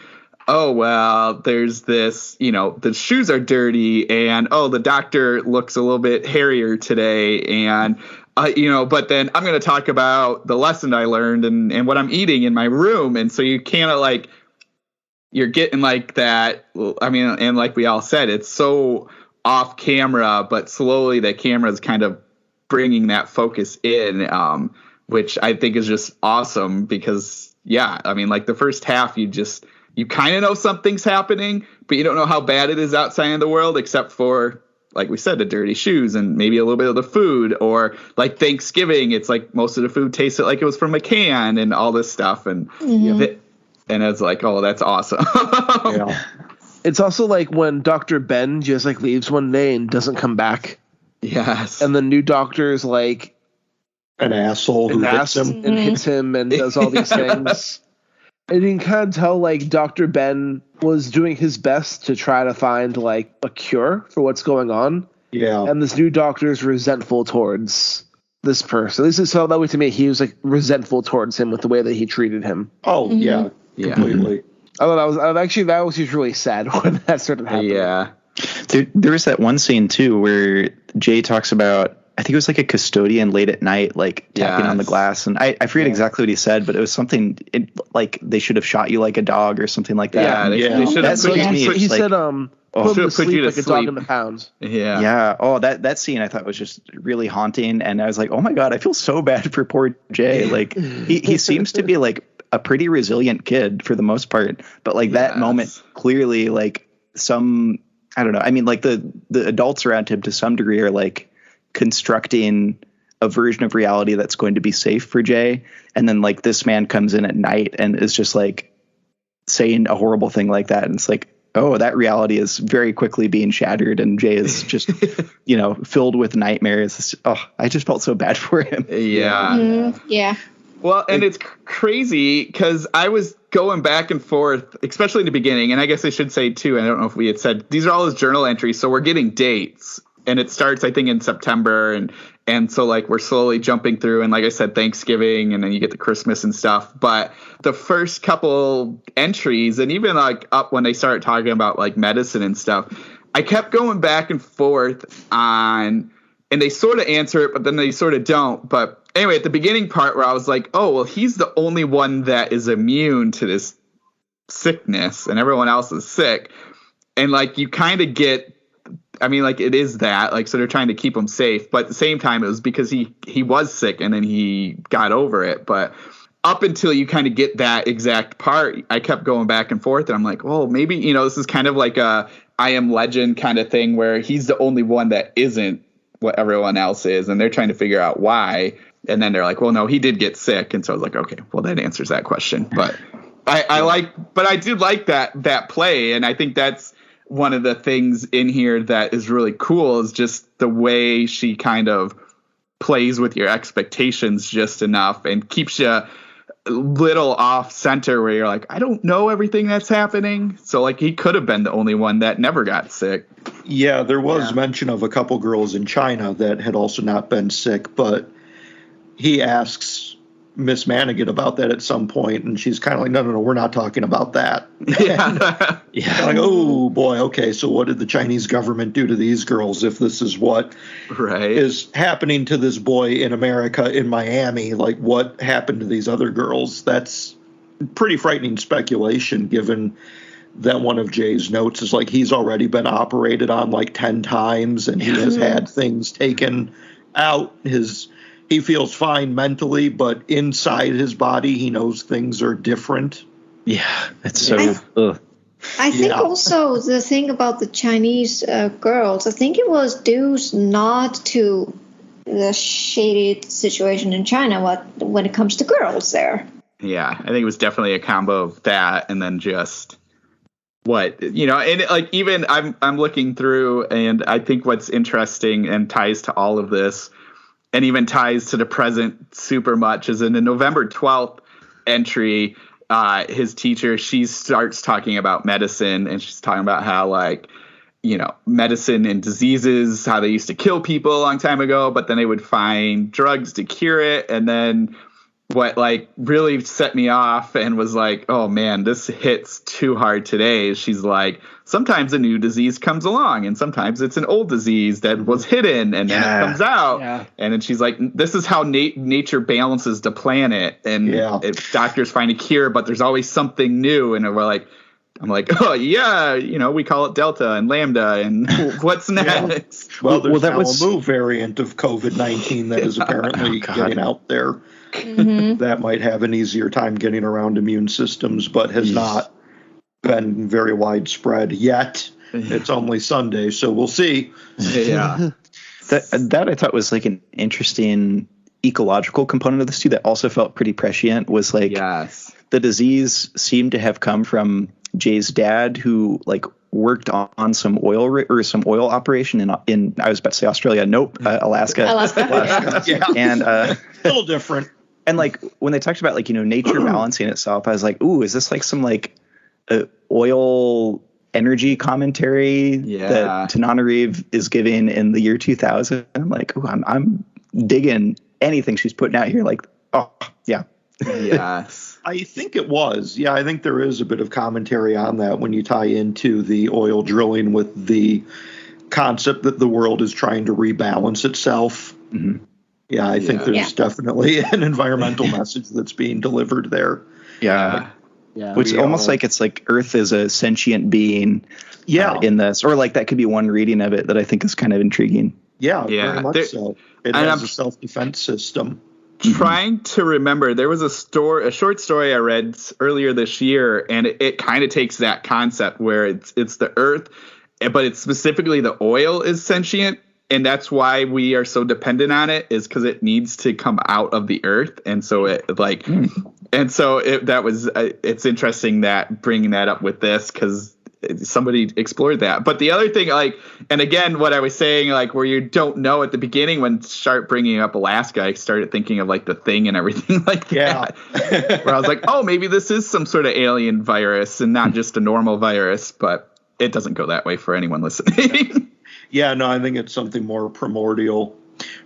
oh, well, there's this, the shoes are dirty, and the doctor looks a little bit hairier today, and but then I'm going to talk about the lesson I learned and what I'm eating in my room. And so you kind of like, you're getting like that. I mean, and like we all said, it's so off camera, but slowly the camera is kind of bringing that focus in, which I think is just awesome because, I mean, like the first half, you kind of know something's happening, but you don't know how bad it is outside in the world, except for, like we said, the dirty shoes and maybe a little bit of the food, or like Thanksgiving. It's like most of the food tasted like it was from a can and all this stuff. And, and it's like, oh, that's awesome. It's also like when Dr. Ben just like leaves one day and doesn't come back. Yes. And the new doctor is like an asshole who hits him and does all these things. And you can kind of tell like Dr. Ben was doing his best to try to find like a cure for what's going on. Yeah. And this new doctor is resentful towards this person. At least it felt that way to me. He was like resentful towards him with the way that he treated him. Oh, completely. I thought that was just really sad when that started happening. Yeah. There was that one scene too where Jay talks about, I think it was like a custodian late at night, like tapping on the glass, and I forget exactly what he said, but it was something like they should have shot you like a dog or something like that. They should have. He said, put him to sleep like a dog in the pound. Yeah. Oh, that scene I thought was just really haunting, and I was like, oh my god, I feel so bad for poor Jay. Like he seems to be like a pretty resilient kid for the most part, but like that moment clearly like I don't know. I mean, like the adults around him to some degree are like constructing a version of reality that's going to be safe for Jay. And then like this man comes in at night and is just like saying a horrible thing like that. And it's like, oh, that reality is very quickly being shattered. And Jay is just, filled with nightmares. Oh, I just felt so bad for him. Yeah. Yeah. Well, and it's crazy because I was going back and forth, especially in the beginning. And I guess I should say, too, I don't know if we had said, these are all his journal entries. So we're getting dates. And it starts, I think, in September. And so, like, we're slowly jumping through. And like I said, Thanksgiving, and then you get the Christmas and stuff. But the first couple entries, and even, like, up when they started talking about, like, medicine and stuff, I kept going back and forth on, and they sort of answer it, but then they sort of don't. But anyway, at the beginning part where I was like, oh, well, he's the only one that is immune to this sickness, and everyone else is sick. And, like, you kind of get, I mean, like, it is that, like, so they're trying to keep him safe, but at the same time, it was because he was sick and then he got over it. But up until you kind of get that exact part, I kept going back and forth, and I'm like, well, maybe, this is kind of like a I Am Legend kind of thing where he's the only one that isn't what everyone else is, and they're trying to figure out why. And then they're like, well, no, he did get sick. And so I was like, okay, well, that answers that question. But I did like that play, and I think that's one of the things in here that is really cool is just the way she kind of plays with your expectations just enough and keeps you little off center where you're like, I don't know everything that's happening. So like he could have been the only one that never got sick. Yeah, there was mention of a couple girls in China that had also not been sick, but he asks Miss Manigat about that at some point, and she's kind of like, no, we're not talking about that. Yeah. Yeah. Like, oh boy, okay, so what did the Chinese government do to these girls if this is what is happening to this boy in America, in Miami? Like, what happened to these other girls? That's pretty frightening speculation, given that one of Jay's notes is like he's already been operated on like 10 times, and he has had things taken out. He feels fine mentally, but inside his body, he knows things are different. Yeah, it's so. I think also the thing about the Chinese girls, I think it was due not to the shady situation in China when it comes to girls there. Yeah, I think it was definitely a combo of that and then just and like even I'm looking through, and I think what's interesting and ties to all of this and even ties to the present super much is in the November 12th entry, his teacher, she starts talking about medicine, and she's talking about how like, medicine and diseases, how they used to kill people a long time ago, but then they would find drugs to cure it. And then what like really set me off and was like, oh man, this hits too hard today. She's like, sometimes a new disease comes along, and sometimes it's an old disease that was hidden, and then it comes out. Yeah. And then she's like, this is how nature balances the planet. And doctors find a cure, but there's always something new. And I'm like, oh yeah, we call it Delta and Lambda, and what's next? Yeah. Well, there's now a new variant of COVID-19 that is apparently getting out there. Mm-hmm. That might have an easier time getting around immune systems, but has not been very widespread yet. It's only Sunday, so we'll see. Yeah. That I thought was like an interesting ecological component of this too that also felt pretty prescient, was like the disease seemed to have come from Jay's dad, who like worked on some oil operation in I was about to say Australia. Nope. Alaska. Yeah. And a little different. And like when they talked about like, nature balancing itself, I was like, ooh, is this like some like oil energy commentary that Tananarive is giving in the year 2000? I'm like, ooh, I'm digging anything she's putting out here. Like, oh yeah. Yes. I think it was. Yeah, I think there is a bit of commentary on that when you tie into the oil drilling with the concept that the world is trying to rebalance itself. Mm-hmm. Yeah, I think there's definitely an environmental message that's being delivered there. Yeah. Which almost like it's like Earth is a sentient being in this. Or like that could be one reading of it that I think is kind of intriguing. Yeah, very much so. It has a self-defense system. Trying to remember, there was a short story I read earlier this year, and it kind of takes that concept where it's the Earth, but it's specifically the oil is sentient, and that's why we are so dependent on it, is because it needs to come out of the Earth, and so it's interesting that bringing that up with this, because somebody explored that. But the other thing, like, and again, what I was saying, like, where you don't know at the beginning, when start bringing up Alaska, I started thinking of like The Thing and everything like that. Where I was like, oh, maybe this is some sort of alien virus and not just a normal virus, but it doesn't go that way for anyone listening. Yeah, no, I think it's something more primordial.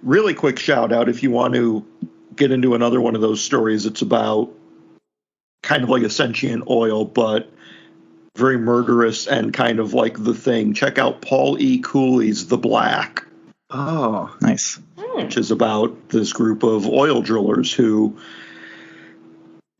Really quick shout out, if you want to get into another one of those stories, it's about kind of like a sentient oil, but very murderous and kind of like The Thing. Check out Paul E. Cooley's The Black. Oh, nice. Which is about this group of oil drillers who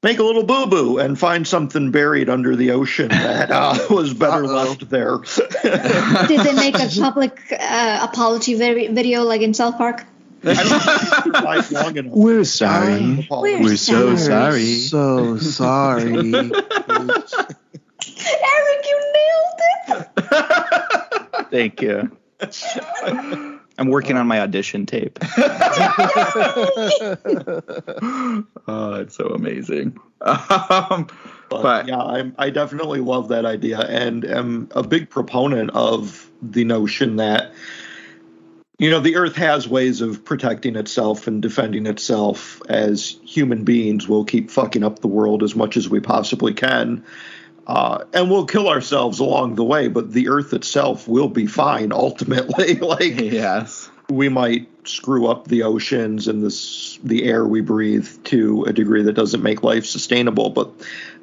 make a little boo-boo and find something buried under the ocean that was better left there. Did they make a public apology video like in South Park? Long enough. We're sorry. We're so sorry. So sorry. Eric, you nailed it. Thank you. I'm working on my audition tape. Oh, it's so amazing. But yeah, I definitely love that idea, and am a big proponent of the notion that You know, the Earth has ways of protecting itself and defending itself. As human beings, we'll keep fucking up the world as much as we possibly can. And we'll kill ourselves along the way, but the Earth itself will be fine ultimately. Like, yes, we might screw up the oceans and the air we breathe to a degree that doesn't make life sustainable, but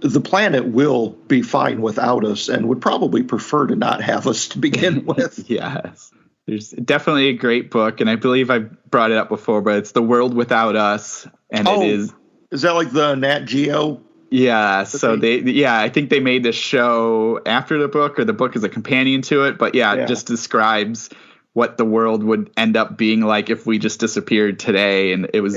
the planet will be fine without us and would probably prefer to not have us to begin with. Yes. There's definitely a great book, and I believe I brought it up before, but it's The World Without Us, and it is. Is that like the Nat Geo? Yeah, so I think they made this show after the book, or the book is a companion to it, but it just describes what the world would end up being like if we just disappeared today, and it was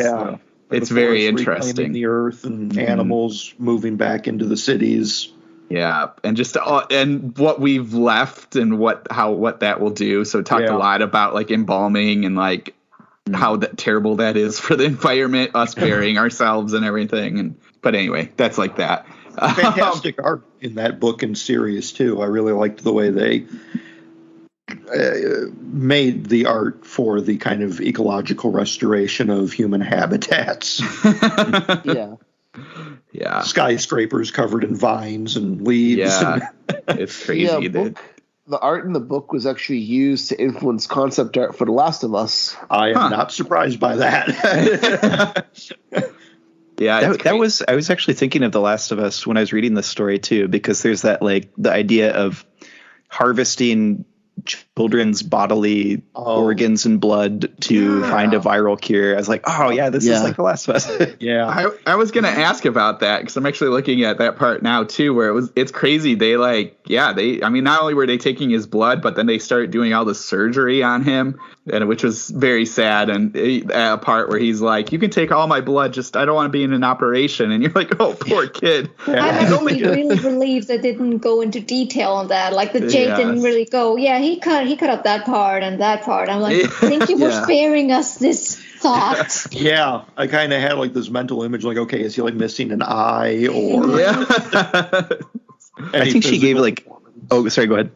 it's very interesting. The Earth and animals moving back into the cities. Yeah, and just and what we've left and what that will do. So it talked a lot about like embalming and like how terrible that is for the environment, us burying ourselves and everything. But anyway, that's like that. Fantastic art in that book and series too. I really liked the way they made the art for the kind of ecological restoration of human habitats. Yeah. Skyscrapers covered in vines and leaves. Yeah. It's crazy. The art in the book was actually used to influence concept art for The Last of Us. I am not surprised by that. Yeah, that was. I was actually thinking of The Last of Us when I was reading this story too, because there's that like the idea of harvesting children's bodily organs and blood to find a viral cure. I was like, this is like The Last of Us. I was gonna ask about that because I'm actually looking at that part now too, where it's crazy. They not only were they taking his blood, but then they started doing all the surgery on him, and which was very sad. And a part where he's like, "You can take all my blood, just I don't want to be in an operation." And you're like, "Oh, poor kid." I'm actually really relieved they didn't go into detail on that. Like the Jake didn't really go, he cut up that part and that part. I'm like, thank you for sparing us this thought. Yeah, I kind of had like this mental image, like, okay, is he like missing an eye or? I think she gave like. Oh, sorry. Go ahead.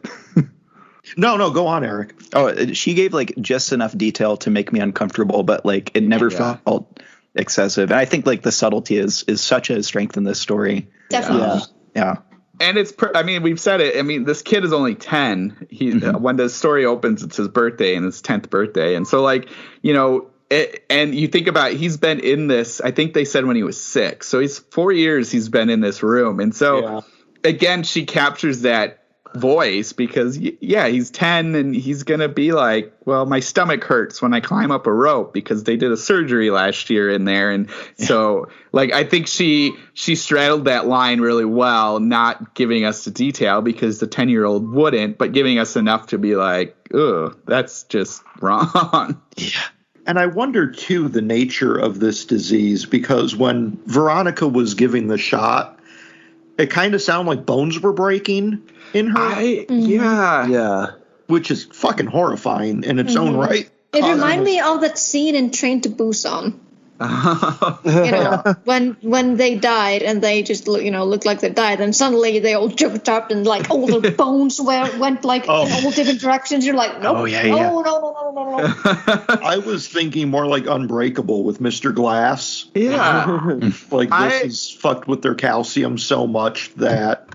No, go on, Eric. Oh, she gave like just enough detail to make me uncomfortable, but like it never felt excessive. And I think like the subtlety is such a strength in this story. Definitely. Yeah. And it's, we've said it. I mean, this kid is only 10. When the story opens, it's his birthday and his 10th birthday. And so like, and you think about it, he's been in this, I think they said when he was 6. So he's 4 years he's been in this room. And so again, she captures that voice because he's 10 and he's gonna be like, well, my stomach hurts when I climb up a rope because they did a surgery last year in there. And so like I think she straddled that line really well, not giving us the detail because the 10-year-old wouldn't, but giving us enough to be like, ugh, that's just wrong. And I wonder too the nature of this disease, because when Veronica was giving the shot, it kind of sounded like bones were breaking in her. Which is fucking horrifying in its own right. It reminded me of that scene in Train to Busan. When they died and they just looked like they died, and suddenly they all jumped up and like all the bones went like in all different directions. You're like, no. I was thinking more like Unbreakable with Mr. Glass. Like this is fucked with their calcium so much that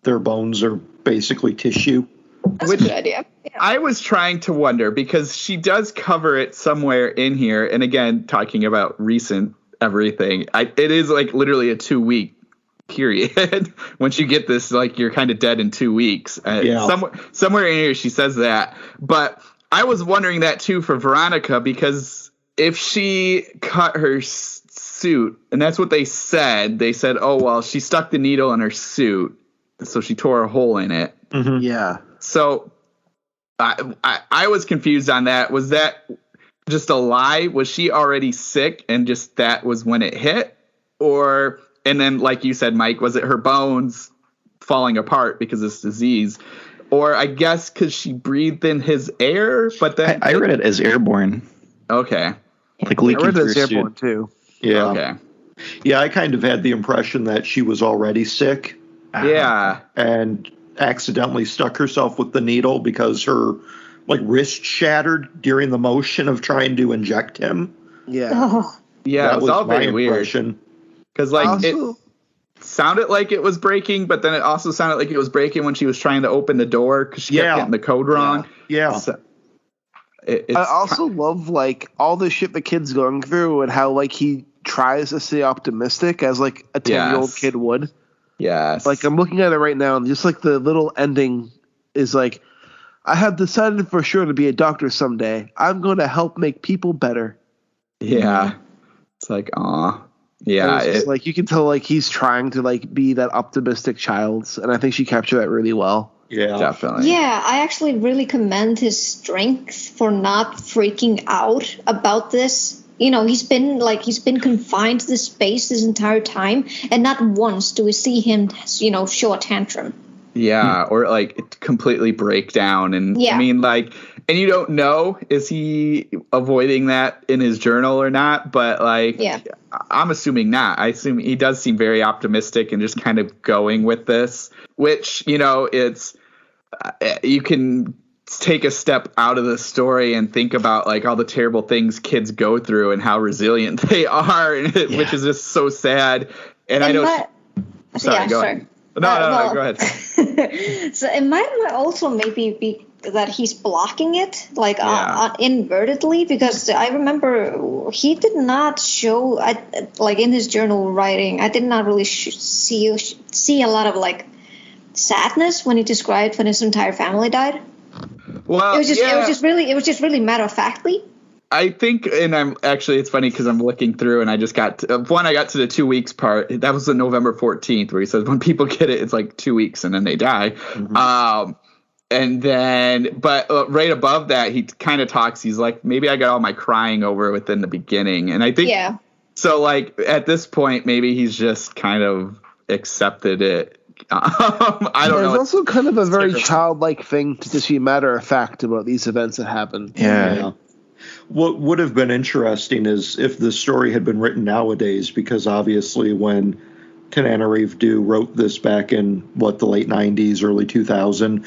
their bones are basically tissue. That's a good idea. I was trying to wonder because she does cover it somewhere in here. And again, talking about recent everything, it is like literally a 2-week period. Once you get this, like you're kind of dead in 2 weeks. Somewhere in here she says that. But I was wondering that too for Veronica, because if she cut her suit, and that's what they said, oh, well, she stuck the needle in her suit, so she tore a hole in it. So I was confused on that. Was that just a lie? Was she already sick and just that was when it hit? Or, and then like you said, Mike, was it her bones falling apart because of this disease? Or I guess because she breathed in his air, but then I read it as airborne. Okay. Like leaking I read it as through airborne suit. too. Yeah. Okay. Yeah, I kind of had the impression that she was already sick. Yeah. And accidentally stuck herself with the needle because her like wrist shattered during the motion of trying to inject him. Yeah. Oh, Yeah, That it was was all my very weird. impression. Because like Also- it sounded like it was breaking, but then it also sounded like it was breaking when she was trying to open the door because she kept getting the code wrong. Yeah. So, I also love like all the shit the kid's going through and how like he tries to stay optimistic as like a 10-year-old Yes. kid would. yes. Like I'm looking at it right now and just like the little ending is like, I have decided for sure to be a doctor someday. I'm going to help make people better. yeah. It's like, aw. Yeah. And it's just, like you can tell like he's trying to like be that optimistic child, and I think she captured that really well. Yeah. definitely. yeah, I actually really commend his strength for not freaking out about this. You know, he's been confined to this space this entire time, and not once do we see him, show a tantrum. Yeah, or like completely break down. And Yeah. I mean, like, and you don't know, is he avoiding that in his journal or not? But like, Yeah. I'm assuming not. I assume he does seem very optimistic and just kind of going with this, which, it's, you can take a step out of the story and think about like all the terrible things kids go through and how resilient they are, which is just so sad. And I know. Sorry, go ahead. No, go ahead. So it might also maybe be that he's blocking it, like inadvertently, because I remember he did not show, like in his journal writing, I did not really see a lot of like sadness when he described when his entire family died. Well, it was just really matter of factly. I think, and I'm actually, it's funny because I'm looking through and I just got to, I got to the 2 weeks part. That was the November 14th where he says when people get it, it's like 2 weeks and then they die. Mm-hmm. And then, but right above that, he kind of talks. He's like, maybe I got all my crying over within the beginning. And I think, so like at this point, maybe he's just kind of accepted it. I don't know. There's also kind of a very childlike thing to just be matter of fact about these events that happen. Yeah. What would have been interesting is if the story had been written nowadays, because obviously when Tananarive Due wrote this back in, the late 90s, early 2000,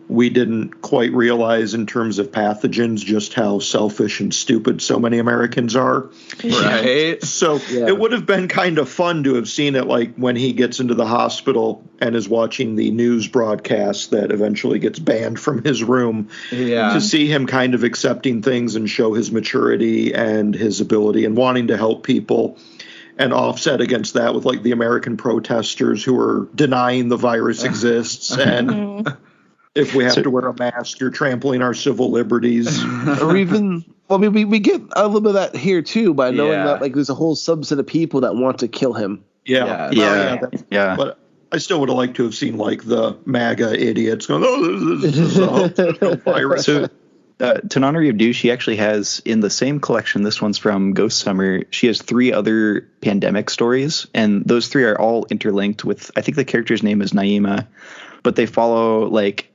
we didn't quite realize in terms of pathogens just how selfish and stupid so many Americans are. Right. So it would have been kind of fun to have seen it like when he gets into the hospital and is watching the news broadcast that eventually gets banned from his room. Yeah. To see him kind of accepting things and show his maturity and his ability and wanting to help people. And offset against that with like the American protesters who are denying the virus exists and if we have to wear a mask, you're trampling our civil liberties. Or even, we get a little bit of that here too by knowing that like there's a whole subset of people that want to kill him. Yeah. But I still would have liked to have seen like the MAGA idiots going, this is a virus. So Tananarive Due, she actually has in the same collection, this one's from Ghost Summer, she has 3 other pandemic stories, and those 3 are all interlinked with, I think the character's name is Naima, but they follow like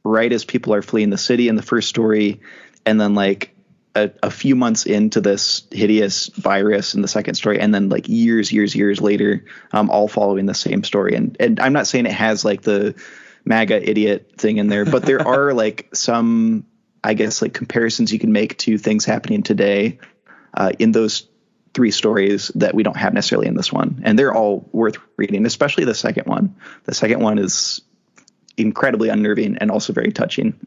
right as people are fleeing the city in the first story, and then like a few months into this hideous virus in the second story, and then like years later, all following the same story. And I'm not saying it has like the MAGA idiot thing in there, but there are like some, I guess, like comparisons you can make to things happening today in those 3 stories that we don't have necessarily in this one. And they're all worth reading, especially the second one. The second one is incredibly unnerving and also very touching.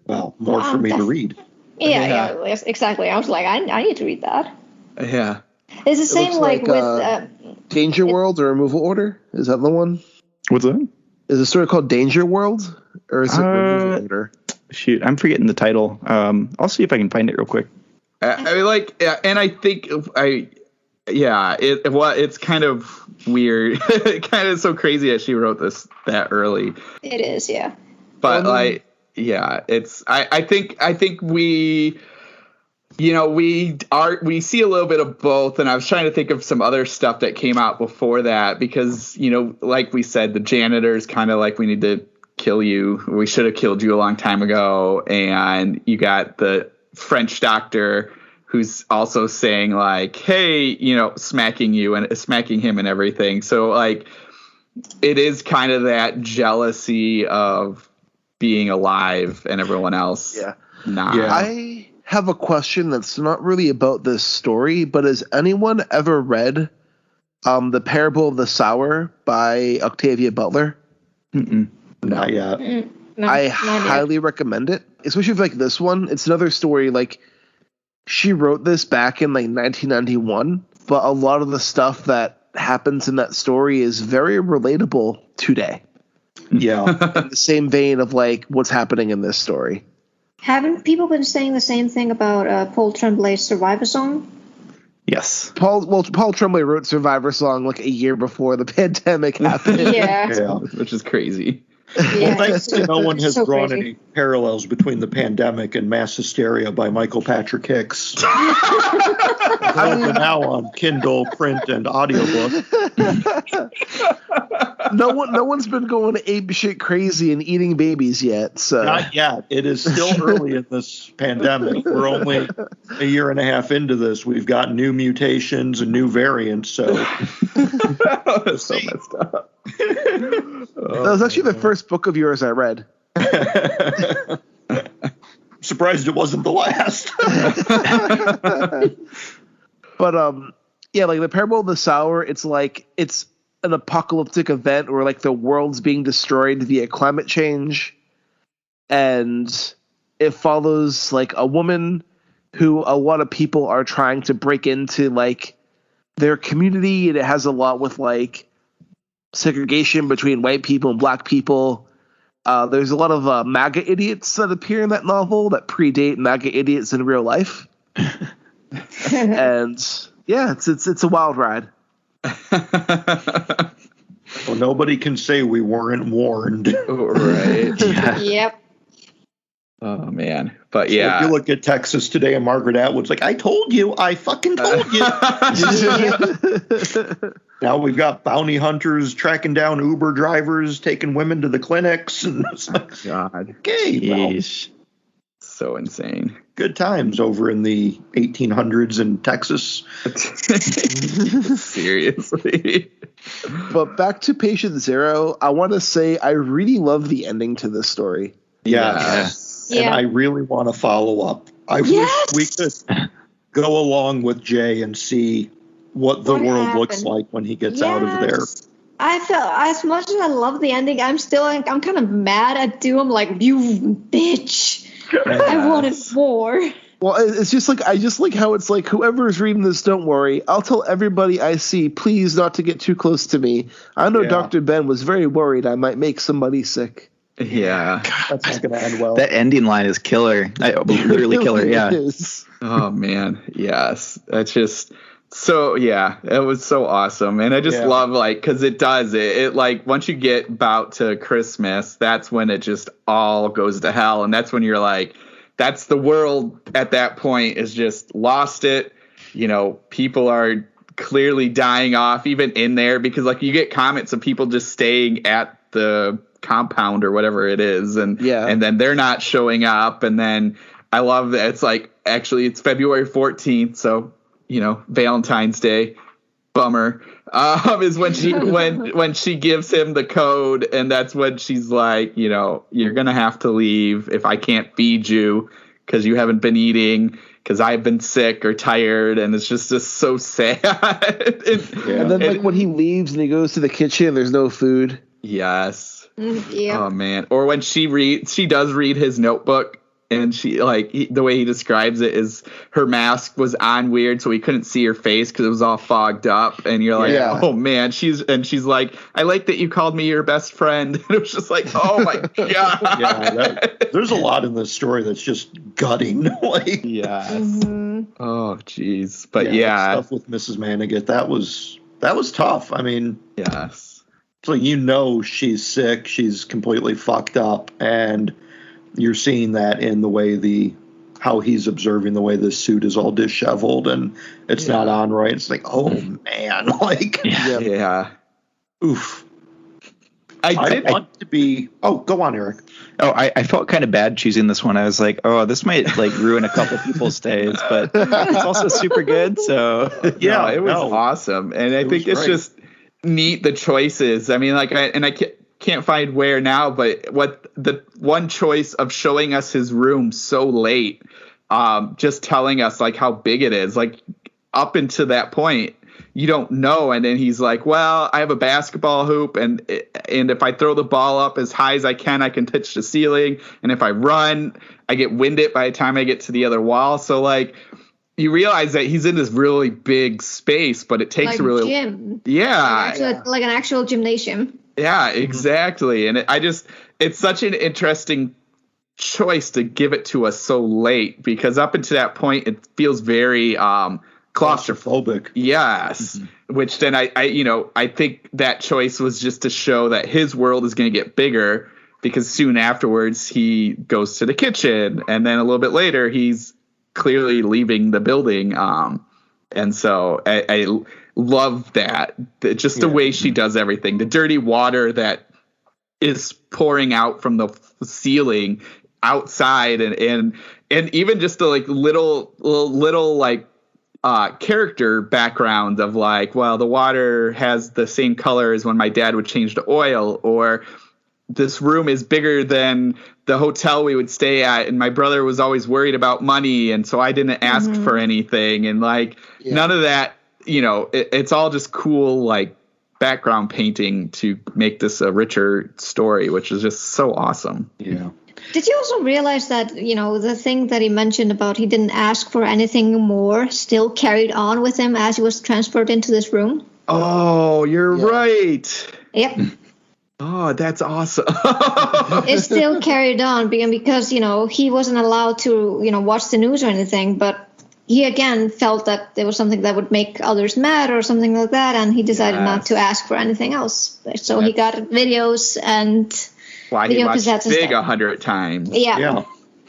Well, more for me to read. Yeah, yes, exactly. I was like, I need to read that. Yeah. It's the same like with Danger World or Removal Order. Is that the one? What's that? Is the story called Danger World or is it Removal Order? Shoot, I'm forgetting the title. I'll see if I can find it real quick. I mean, like, and I think it's kind of weird. Kind of so crazy that she wrote this that early. It is, yeah. But it's I think we we see a little bit of both, and I was trying to think of some other stuff that came out before that because like we said, the janitor's kind of like, we need to kill you. We should have killed you a long time ago. And you got the French doctor who's also saying like, hey, smacking you and smacking him and everything. So like, it is kind of that jealousy of being alive and everyone else not. Yeah. I have a question that's not really about this story, but has anyone ever read The Parable of the Sower by Octavia Butler? Not yet. No, I not yet. highly recommend it, especially if like this one. It's another story. Like, she wrote this back in like 1991, but a lot of the stuff that happens in that story is very relatable today. Yeah. In the same vein of like what's happening in this story. Haven't people been saying the same thing about Paul Tremblay's Survivor Song? Yes. Paul Tremblay wrote Survivor Song like a year before the pandemic happened. Yeah. Which is crazy. Yeah. Well, thankfully, no one has So drawn crazy. any parallels between the pandemic and Mass Hysteria by Michael Patrick Hicks. Available now on Kindle, print, and audiobook. No one's been going ape shit crazy and eating babies yet. So Not yet. It is still early in this pandemic. We're only a year and a half into this. We've got new mutations and new variants. So That's so messed up. that was actually the first book of yours I read. surprised it wasn't the last. But yeah, like the Parable of the Sower, it's like it's an apocalyptic event where like the world's being destroyed via climate change, and it follows like a woman who a lot of people are trying to break into like their community, and it has a lot with like segregation between white people and black people. There's a lot of MAGA idiots that appear in that novel that predate MAGA idiots in real life. And yeah, it's a wild ride. Well, nobody can say we weren't warned. Right. Yeah. Yep. Oh man. But If yeah. you look at Texas today and Margaret Atwood's like, I told you, I fucking told you. Now we've got bounty hunters tracking down Uber drivers, taking women to the clinics. And it's like, God. okay, well, Jeez. So insane. good times over in the 1800s in Texas. Seriously. But back to Patient Zero, I want to say I really love the ending to this story. Yes. And Yeah. I really want to follow up. I Yes! wish we could go along with Jay and see what the What world looks happened? like when he gets out of there. Yes. I felt, as much as I love the ending, I'm kind of mad at Doom. Like, you bitch. I wanted more. Well, it's just like I just like how it's like whoever's reading this, don't worry. I'll tell everybody I see, please not to get too close to me. I know Yeah. Dr. Ben was very worried I might make somebody sick. Yeah. That's not going to end well. That ending line is killer. Literally killer. It Yeah. is. Oh man. Yes. That's just so, yeah, it was so awesome. And I just Yeah. love, like, because it does it like once you get about to Christmas, that's when it just all goes to hell. And that's when you're like, that's the world at that point is just lost it. You know, people are clearly dying off even in there because like you get comments of people just staying at the compound or whatever it is. And then they're not showing up. And then I love that it's like, actually it's February 14th. So, you know, Valentine's Day, bummer, is when she when she gives him the code, and that's when she's like, you know, you're gonna have to leave if I can't feed you because you haven't been eating because I've been sick or tired, and it's just so sad. And then like when he leaves and he goes to the kitchen, there's no food. Yes. Yeah. Oh man. Or when she does read his notebook. And she the way he describes it is her mask was on weird, so he couldn't see her face because it was all fogged up. And you're like, oh man, she's like, I like that you called me your best friend. And it was just like, oh my god. Yeah, there's a lot in this story that's just gutting. Like, Yeah. Oh jeez, but stuff with Mrs. Manigat that was tough. I mean, yes. so you know she's sick, she's completely fucked up, and you're seeing that in the way how he's observing the way this suit is all disheveled and it's not on right. It's like, oh man, like, Yeah. oof. I want to be. Oh, go on, Eric. Oh, I felt kind of bad choosing this one. I was like, oh, this might like ruin a couple people's days, but it's also super good. So yeah, it was awesome. And I think it's great. just neat, the choices. I mean, like, I can't find where now, but what the one choice of showing us his room so late, just telling us like how big it is, like up until that point, you don't know. And then he's like, well, I have a basketball hoop, and if I throw the ball up as high as I can touch the ceiling. And if I run, I get winded by the time I get to the other wall. So like, you realize that he's in this really big space, but it takes like a really gym. Yeah. Like an actual gymnasium. Yeah, exactly. And it's such an interesting choice to give it to us so late, because up until that point, it feels very claustrophobic. Yes. Mm-hmm. Which then I think that choice was just to show that his world is going to get bigger, because soon afterwards he goes to the kitchen, and then a little bit later he's clearly leaving the building. And so I love that. Just the way she does everything. The dirty water that is pouring out from the ceiling outside, and even just the like little like character background of like, well, the water has the same color as when my dad would change the oil, or this room is bigger than the hotel we would stay at, and my brother was always worried about money, and so I didn't ask for anything, and like none of that, it's all just cool like background painting to make this a richer story, which is just so awesome. Yeah. Did you also realize that, the thing that he mentioned about he didn't ask for anything more still carried on with him as he was transferred into this room? Oh, you're right. Yep. Oh, that's awesome. It still carried on because, he wasn't allowed to, watch the news or anything, but he again felt that there was something that would make others mad or something like that, and he decided not to ask for anything else. So he got videos and video cassettes Big 100 times. Yeah.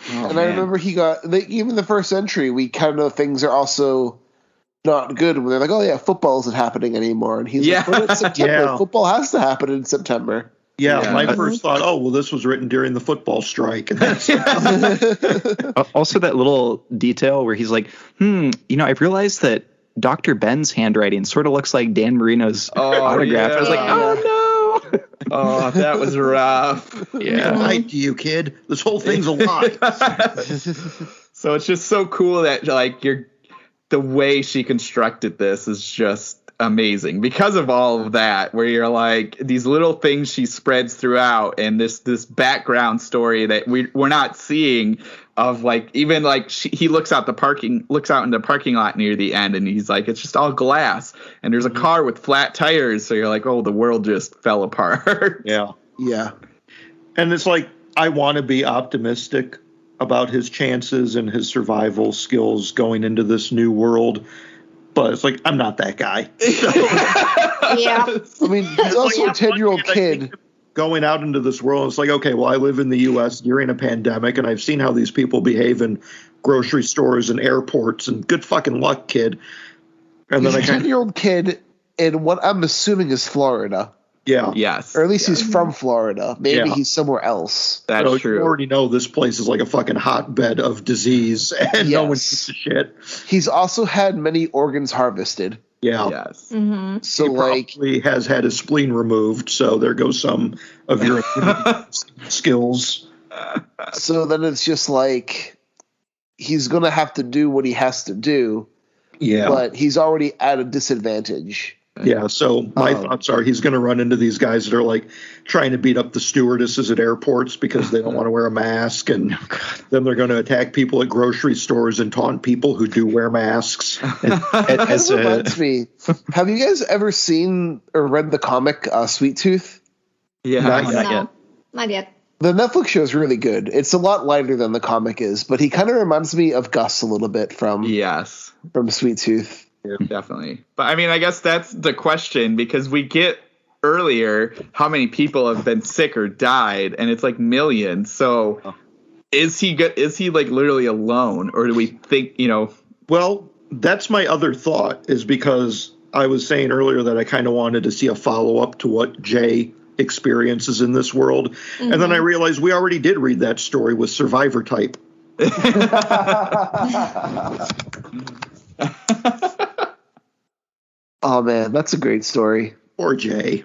Oh, and I remember he got even the first entry. We kind of know things are also not good when they're like, "Oh yeah, football isn't happening anymore," and he's like, "But it's September. Football has to happen in September." Yeah, my first thought, this was written during the football strike. And that's also, that little detail where he's like, I've realized that Dr. Ben's handwriting sort of looks like Dan Marino's autograph. I was like, oh no. Oh, that was rough. Yeah. I lied to you, kid. This whole thing's a lie. So it's just so cool that like the way she constructed this is just amazing because of all of that, where you're like these little things she spreads throughout, and this background story that we're not seeing of like, even like he looks out in the parking lot near the end, and he's like, it's just all glass, and there's a car with flat tires, so you're like, oh, the world just fell apart. Yeah. And it's like, I want to be optimistic about his chances and his survival skills going into this new world, but it's like, I'm not that guy. Yeah. I mean, he's also a 10-year-old kid going out into this world. It's like, okay, well, I live in the U.S. during a pandemic, and I've seen how these people behave in grocery stores and airports, and good fucking luck, kid. And he's then a 10-year-old kid in what I'm assuming is Florida. Yeah. Yes. Or at least he's from Florida. Maybe he's somewhere else. That's true. You already know this place is like a fucking hotbed of disease, and no one gives a shit. He's also had many organs harvested. Yeah. Yes. Mm-hmm. So he probably has had his spleen removed, so there goes some of your skills. So then it's just like he's going to have to do what he has to do. Yeah. But he's already at a disadvantage. Yeah, so my thoughts are he's going to run into these guys that are like trying to beat up the stewardesses at airports because they don't want to wear a mask, and then they're going to attack people at grocery stores and taunt people who do wear masks. That reminds me, have you guys ever seen or read the comic Sweet Tooth? Yeah, not yet. The Netflix show is really good. It's a lot lighter than the comic is, but he kind of reminds me of Gus a little bit from Sweet Tooth. Yeah, definitely. But I mean, I guess that's the question, because we get earlier how many people have been sick or died, and it's like millions. So is he like literally alone, or do we think, Well, that's my other thought, is because I was saying earlier that I kind of wanted to see a follow-up to what Jay experiences in this world. Mm-hmm. And then I realized we already did read that story with Survivor Type. Oh man, that's a great story. Or Jay.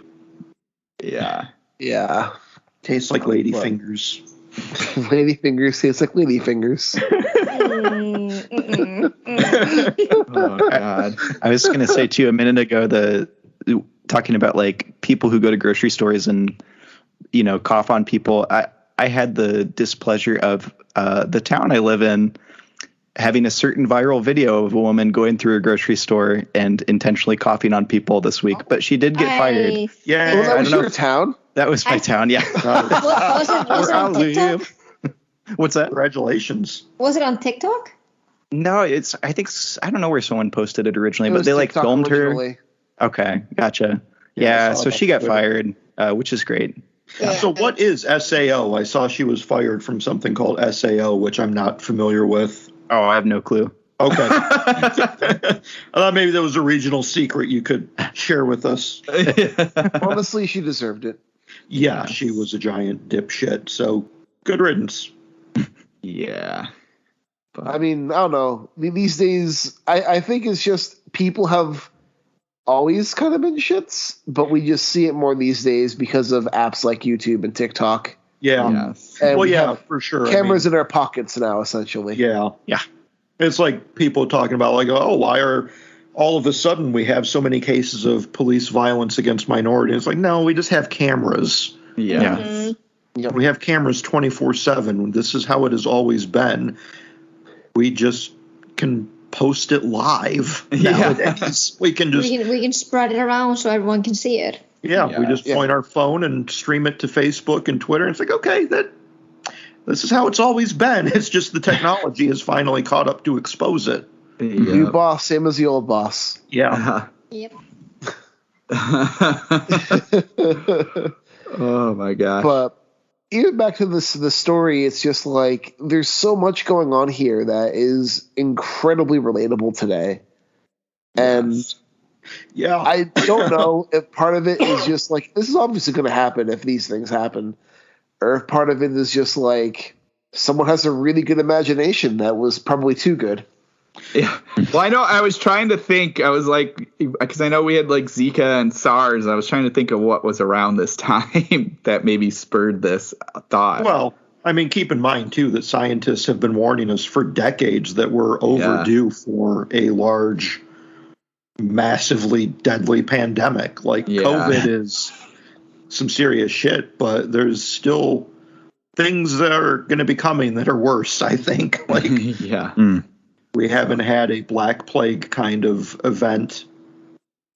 Yeah. Yeah. Tastes like lady fingers. Lady fingers taste like lady fingers. Oh God. I was going to say too a minute ago, talking about like people who go to grocery stores and, cough on people. I had the displeasure of the town I live in having a certain viral video of a woman going through a grocery store and intentionally coughing on people this week, but she did get fired. Yeah. Well, that was your town? That was my town. Yeah. Was it on TikTok? What's that? Congratulations. Was it on TikTok? No, I don't know where someone posted it originally, but they TikTok filmed originally. her. Okay. Gotcha. Yeah. So she got fired, which is great. Yeah. So what is SAO? I saw she was fired from something called SAO, which I'm not familiar with. Oh, I have no clue. Okay. I thought maybe there was a regional secret you could share with us. Honestly, she deserved it. Yeah, she was a giant dipshit. So good riddance. Yeah. But I mean, I don't know. These days, I think it's just people have always kind of been shits, but we just see it more these days because of apps like YouTube and TikTok. Yeah. yes. And Well, we yeah, have for sure. cameras in our pockets now, essentially. Yeah. Yeah. It's like people talking about like, oh, why are all of a sudden we have so many cases of police violence against minorities? It's like, no, we just have cameras. Yeah. Mm-hmm. We have cameras 24/7. This is how it has always been. We just can post it live nowadays. We can just We can spread it around so everyone can see it. we just point our phone and stream it to Facebook and Twitter. And it's like, okay, this is how it's always been. It's just the technology has finally caught up to expose it. New boss, same as the old boss. Yeah. Yep. Oh my gosh. But even back to the story, it's just like there's so much going on here that is incredibly relatable today. And Yeah. I don't know if part of it is just like, this is obviously going to happen if these things happen, or if part of it is just like someone has a really good imagination that was probably too good. Yeah. Well, I know I was trying to think. I was like, because I know we had like Zika and SARS. I was trying to think of what was around this time that maybe spurred this thought. Well, I mean, keep in mind, too, that scientists have been warning us for decades that we're overdue for a large, massively deadly pandemic. Like, COVID is some serious shit, but there's still things that are going to be coming that are worse, I think. Like, we haven't had a Black Plague kind of event.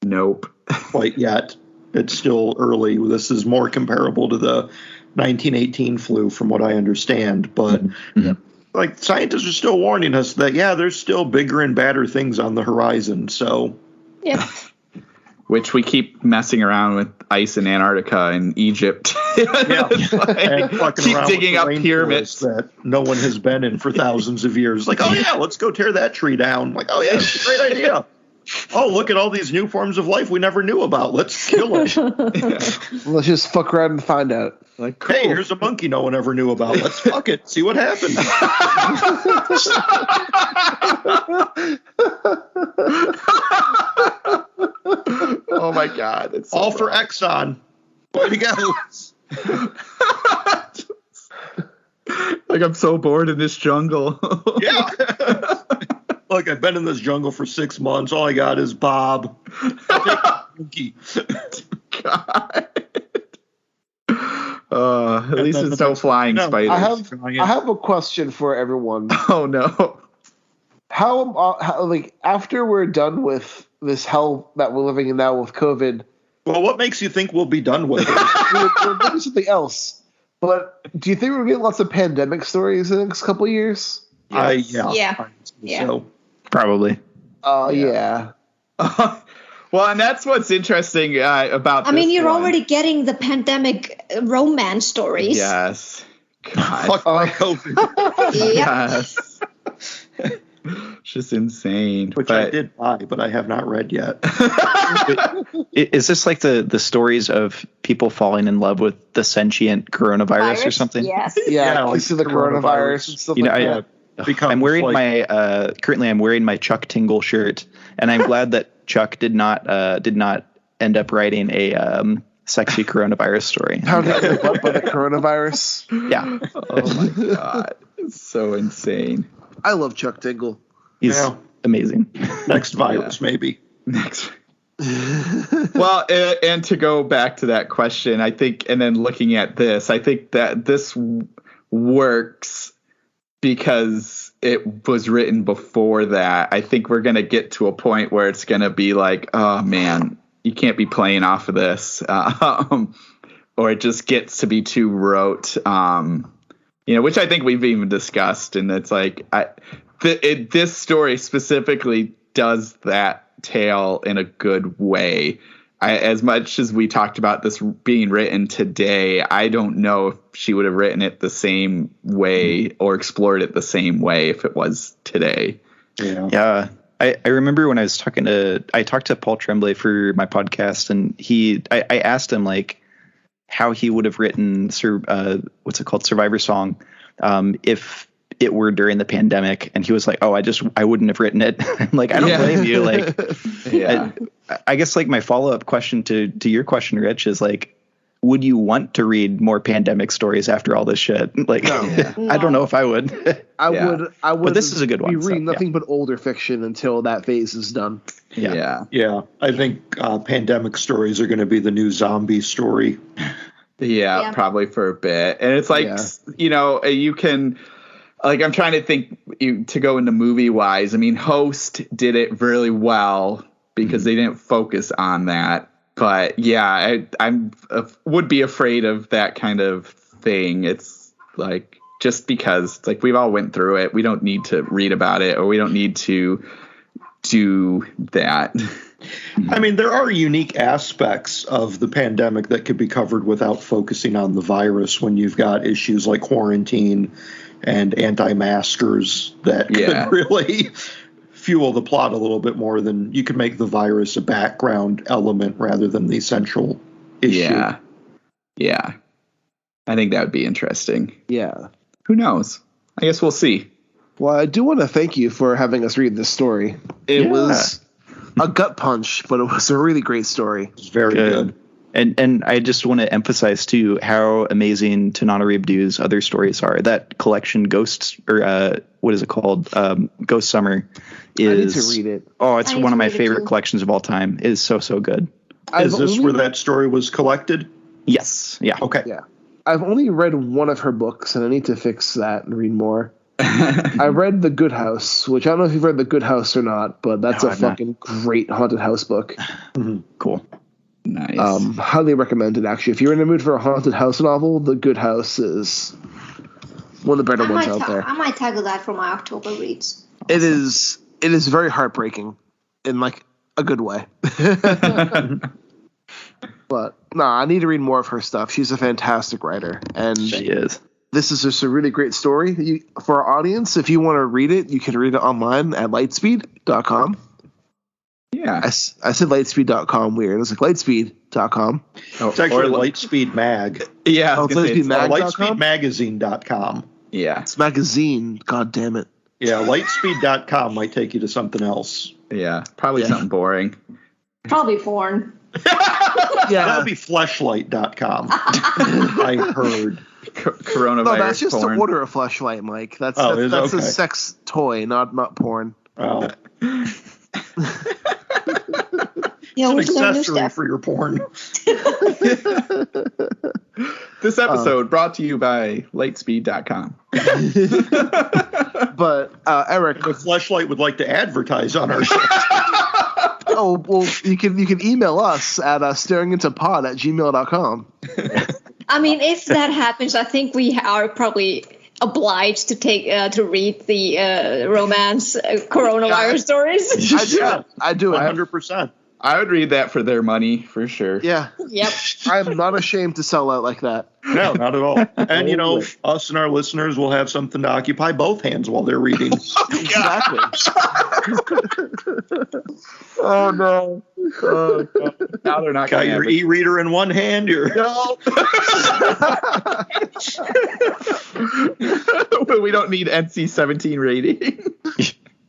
Nope. Quite yet. It's still early. This is more comparable to the 1918 flu, from what I understand. But like, scientists are still warning us that there's still bigger and badder things on the horizon. So, which we keep messing around with ice in Antarctica and Egypt. And fucking keep around digging with up the rainforest pyramids that no one has been in for thousands of years. Like, oh yeah, let's go tear that tree down. Like, oh yeah, it's a great idea. Oh, look at all these new forms of life we never knew about. Let's kill it. Let's just fuck around and find out. Like, cool. Hey, here's a monkey no one ever knew about. Let's fuck it. See what happens. Oh my God. It's so all for Exxon. Way to go. Like, I'm so bored in this jungle. Yeah. Look, I've been in this jungle for 6 months. All I got is Bob. I'll take the monkey. God. At least it's no flying spiders. I have a question for everyone. Oh no. How like, after we're done with this hell that we're living in now with COVID, well, what makes you think we'll be done with it? we're doing something else. But do you think we're getting lots of pandemic stories in the next couple of years? Yeah. So Probably. Yeah. Well, and that's what's interesting about. I mean, this you're one. already getting the pandemic romance stories. Yes. God. fuck my COVID, Yes. It's just insane. which I did buy, but I have not read yet. Is this like the stories of people falling in love with the sentient coronavirus or something? Yes. Yeah, like to the coronavirus and stuff You know, like that. I'm wearing my currently I'm wearing my Chuck Tingle shirt, and I'm glad that Chuck did not end up writing sexy coronavirus story. How to get butt by the coronavirus. Yeah. Oh my god, it's so insane. I love Chuck Tingle. He's amazing. Next virus, maybe. Next. Well, and to go back to that question, I think, and then looking at this, I think that this works because it was written before that. I think we're going to get to a point where it's going to be like, oh man, you can't be playing off of this, or it just gets to be too rote, which I think we've even discussed. And it's like, this story specifically does that tale in a good way. As much as we talked about this being written today, I don't know if she would have written it the same way or explored it the same way if it was today. Yeah. I remember when I talked to Paul Tremblay for my podcast, and I asked him like how he would have written what's it called, Survivor Song, if it were during the pandemic, and he was like, I wouldn't have written it. I'm like, I don't blame you. Like, I guess like my follow-up question to your question, Rich, is like, would you want to read more pandemic stories after all this shit? Like, no. I don't know if I would. I would. But this is a good one. Be reading nothing but older fiction until that phase is done. Yeah. I think pandemic stories are going to be the new zombie story. Yeah, probably for a bit. And it's like, you can, like, I'm trying to think to go into movie wise. I mean, Host did it really well because they didn't focus on that. But yeah, I would be afraid of that kind of thing. It's like, just because it's like we've all went through it. We don't need to read about it, or we don't need to do that. I mean, there are unique aspects of the pandemic that could be covered without focusing on the virus, when you've got issues like quarantine and anti-maskers that could really fuel the plot a little bit more. Than you could make the virus a background element rather than the central issue. Yeah. I think that would be interesting. Yeah. Who knows? I guess we'll see. Well, I do want to thank you for having us read this story. It was a gut punch, but it was a really great story. It's very good. And I just want to emphasize too how amazing Tananarive Due's other stories are. That collection, Ghosts, or what is it called? Ghost Summer. I need to read it. Oh, it's one of my favorite collections of all time. It is so good. Is this where that story was collected? Yes. Yeah. Okay. Yeah. I've only read one of her books, and I need to fix that and read more. I read The Good House, which I don't know if you've read The Good House or not, but that's a fucking great haunted house book. Mm-hmm. Cool. Nice. Highly recommended, actually. If you're in the mood for a haunted house novel, The Good House is one of the better ones out there. I might tackle that for my October reads. It is very heartbreaking in like a good way. But no, I need to read more of her stuff. She's a fantastic writer, and she is. This is just a really great story for our audience. If you want to read it, you can read it online at lightspeed.com. Yeah. I said lightspeed.com weird. It's like lightspeed.com. It's actually Lightspeed Mag. Yeah. It's lightspeedmagazine.com. Yeah. It's magazine. God damn it. Yeah, lightspeed.com might take you to something else. Yeah. Probably something boring. Probably porn. That'll be fleshlight.com. I heard. Coronavirus. No, that's just porn. to order a fleshlight, Mike. That's a sex toy, not porn. Oh. Yeah, it's an accessory for your porn. This episode brought to you by lightspeed.com. But Eric, if Fleshlight would like to advertise on our show. Oh, well, you can email us at staringintopod@gmail.com. I mean, if that happens, I think we are probably obliged to read the romance coronavirus stories. I do it 100%. I would read that for their money, for sure. Yeah. Yep. I'm not ashamed to sell out like that. No, not at all. And, us and our listeners will have something to occupy both hands while they're reading. Exactly. Oh, no. Oh, God. Now they're not got your e-reader in one hand. No. We don't need NC-17 rating.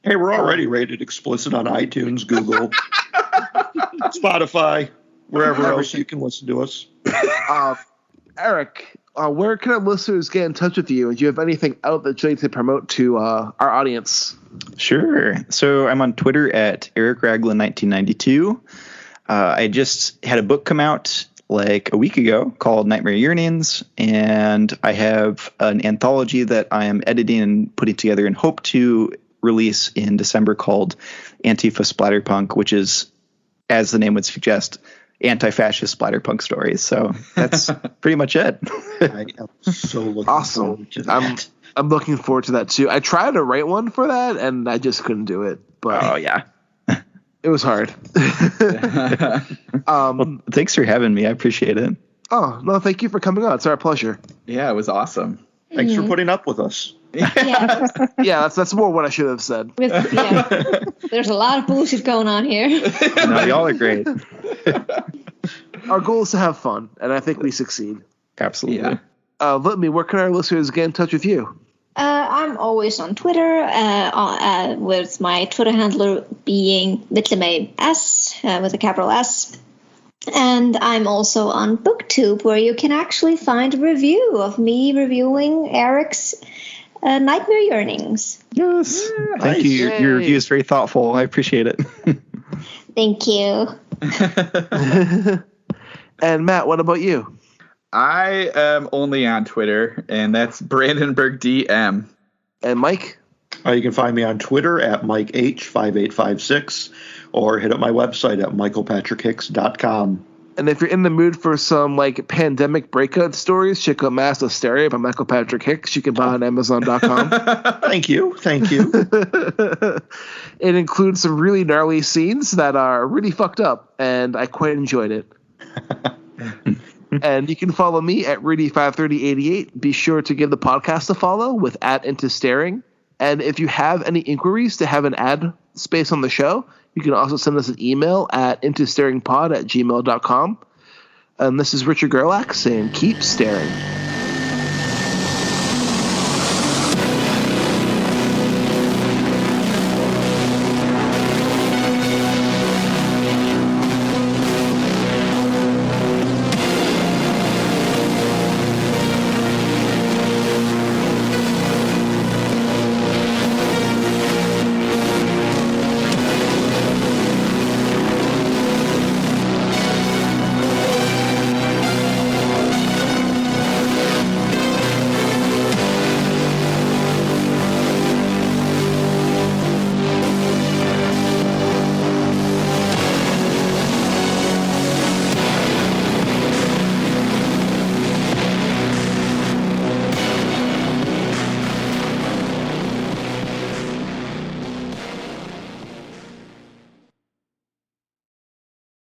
Hey, we're already rated explicit on iTunes, Google, Spotify. wherever else you can listen to us. Eric, where can our listeners get in touch with you? And do you have anything out that you'd like to promote to our audience? Sure. So I'm on Twitter at Eric Raglin 1992. I just had a book come out like a week ago called Nightmare Yearnings, and I have an anthology that I am editing and putting together and hope to release in December called Antifa Splatterpunk, which is, as the name would suggest, anti-fascist splatterpunk stories. So that's pretty much it. I am so looking forward to that. I'm looking forward to that too. I tried to write one for that and I just couldn't do it. But oh yeah. It was hard. Well, thanks for having me. I appreciate it. Oh, no, thank you for coming on. It's our pleasure. Yeah, it was awesome. Thanks for putting up with us. Yeah. Yeah, that's more what I should have said. There's a lot of bullshit going on here. No, y'all are great. Our goal is to have fun, and I think we succeed. Absolutely. Yeah. Where can our listeners get in touch with you? I'm always on Twitter, with my Twitter handler being @S with a capital S. And I'm also on BookTube, where you can actually find a review of me reviewing Eric's Nightmare Yearnings. Yes. Nice. Thank you. Your review is very thoughtful. I appreciate it. Thank you. And Matt, what about you? I am only on Twitter, and that's Brandenburg DM. And Mike? You can find me on Twitter at MikeH5856 or hit up my website at michaelpatrickhicks.com. And if you're in the mood for some like pandemic breakout stories, check out Mass Hysteria by Michael Patrick Hicks. You can buy on Amazon.com. Thank you. It includes some really gnarly scenes that are really fucked up, and I quite enjoyed it. And you can follow me at Rudy53088. Be sure to give the podcast a follow with @IntoStaring. And if you have any inquiries to have an ad space on the show, you can also send us an email at intostaringpod@gmail.com. And this is Richard Gerlach saying keep staring.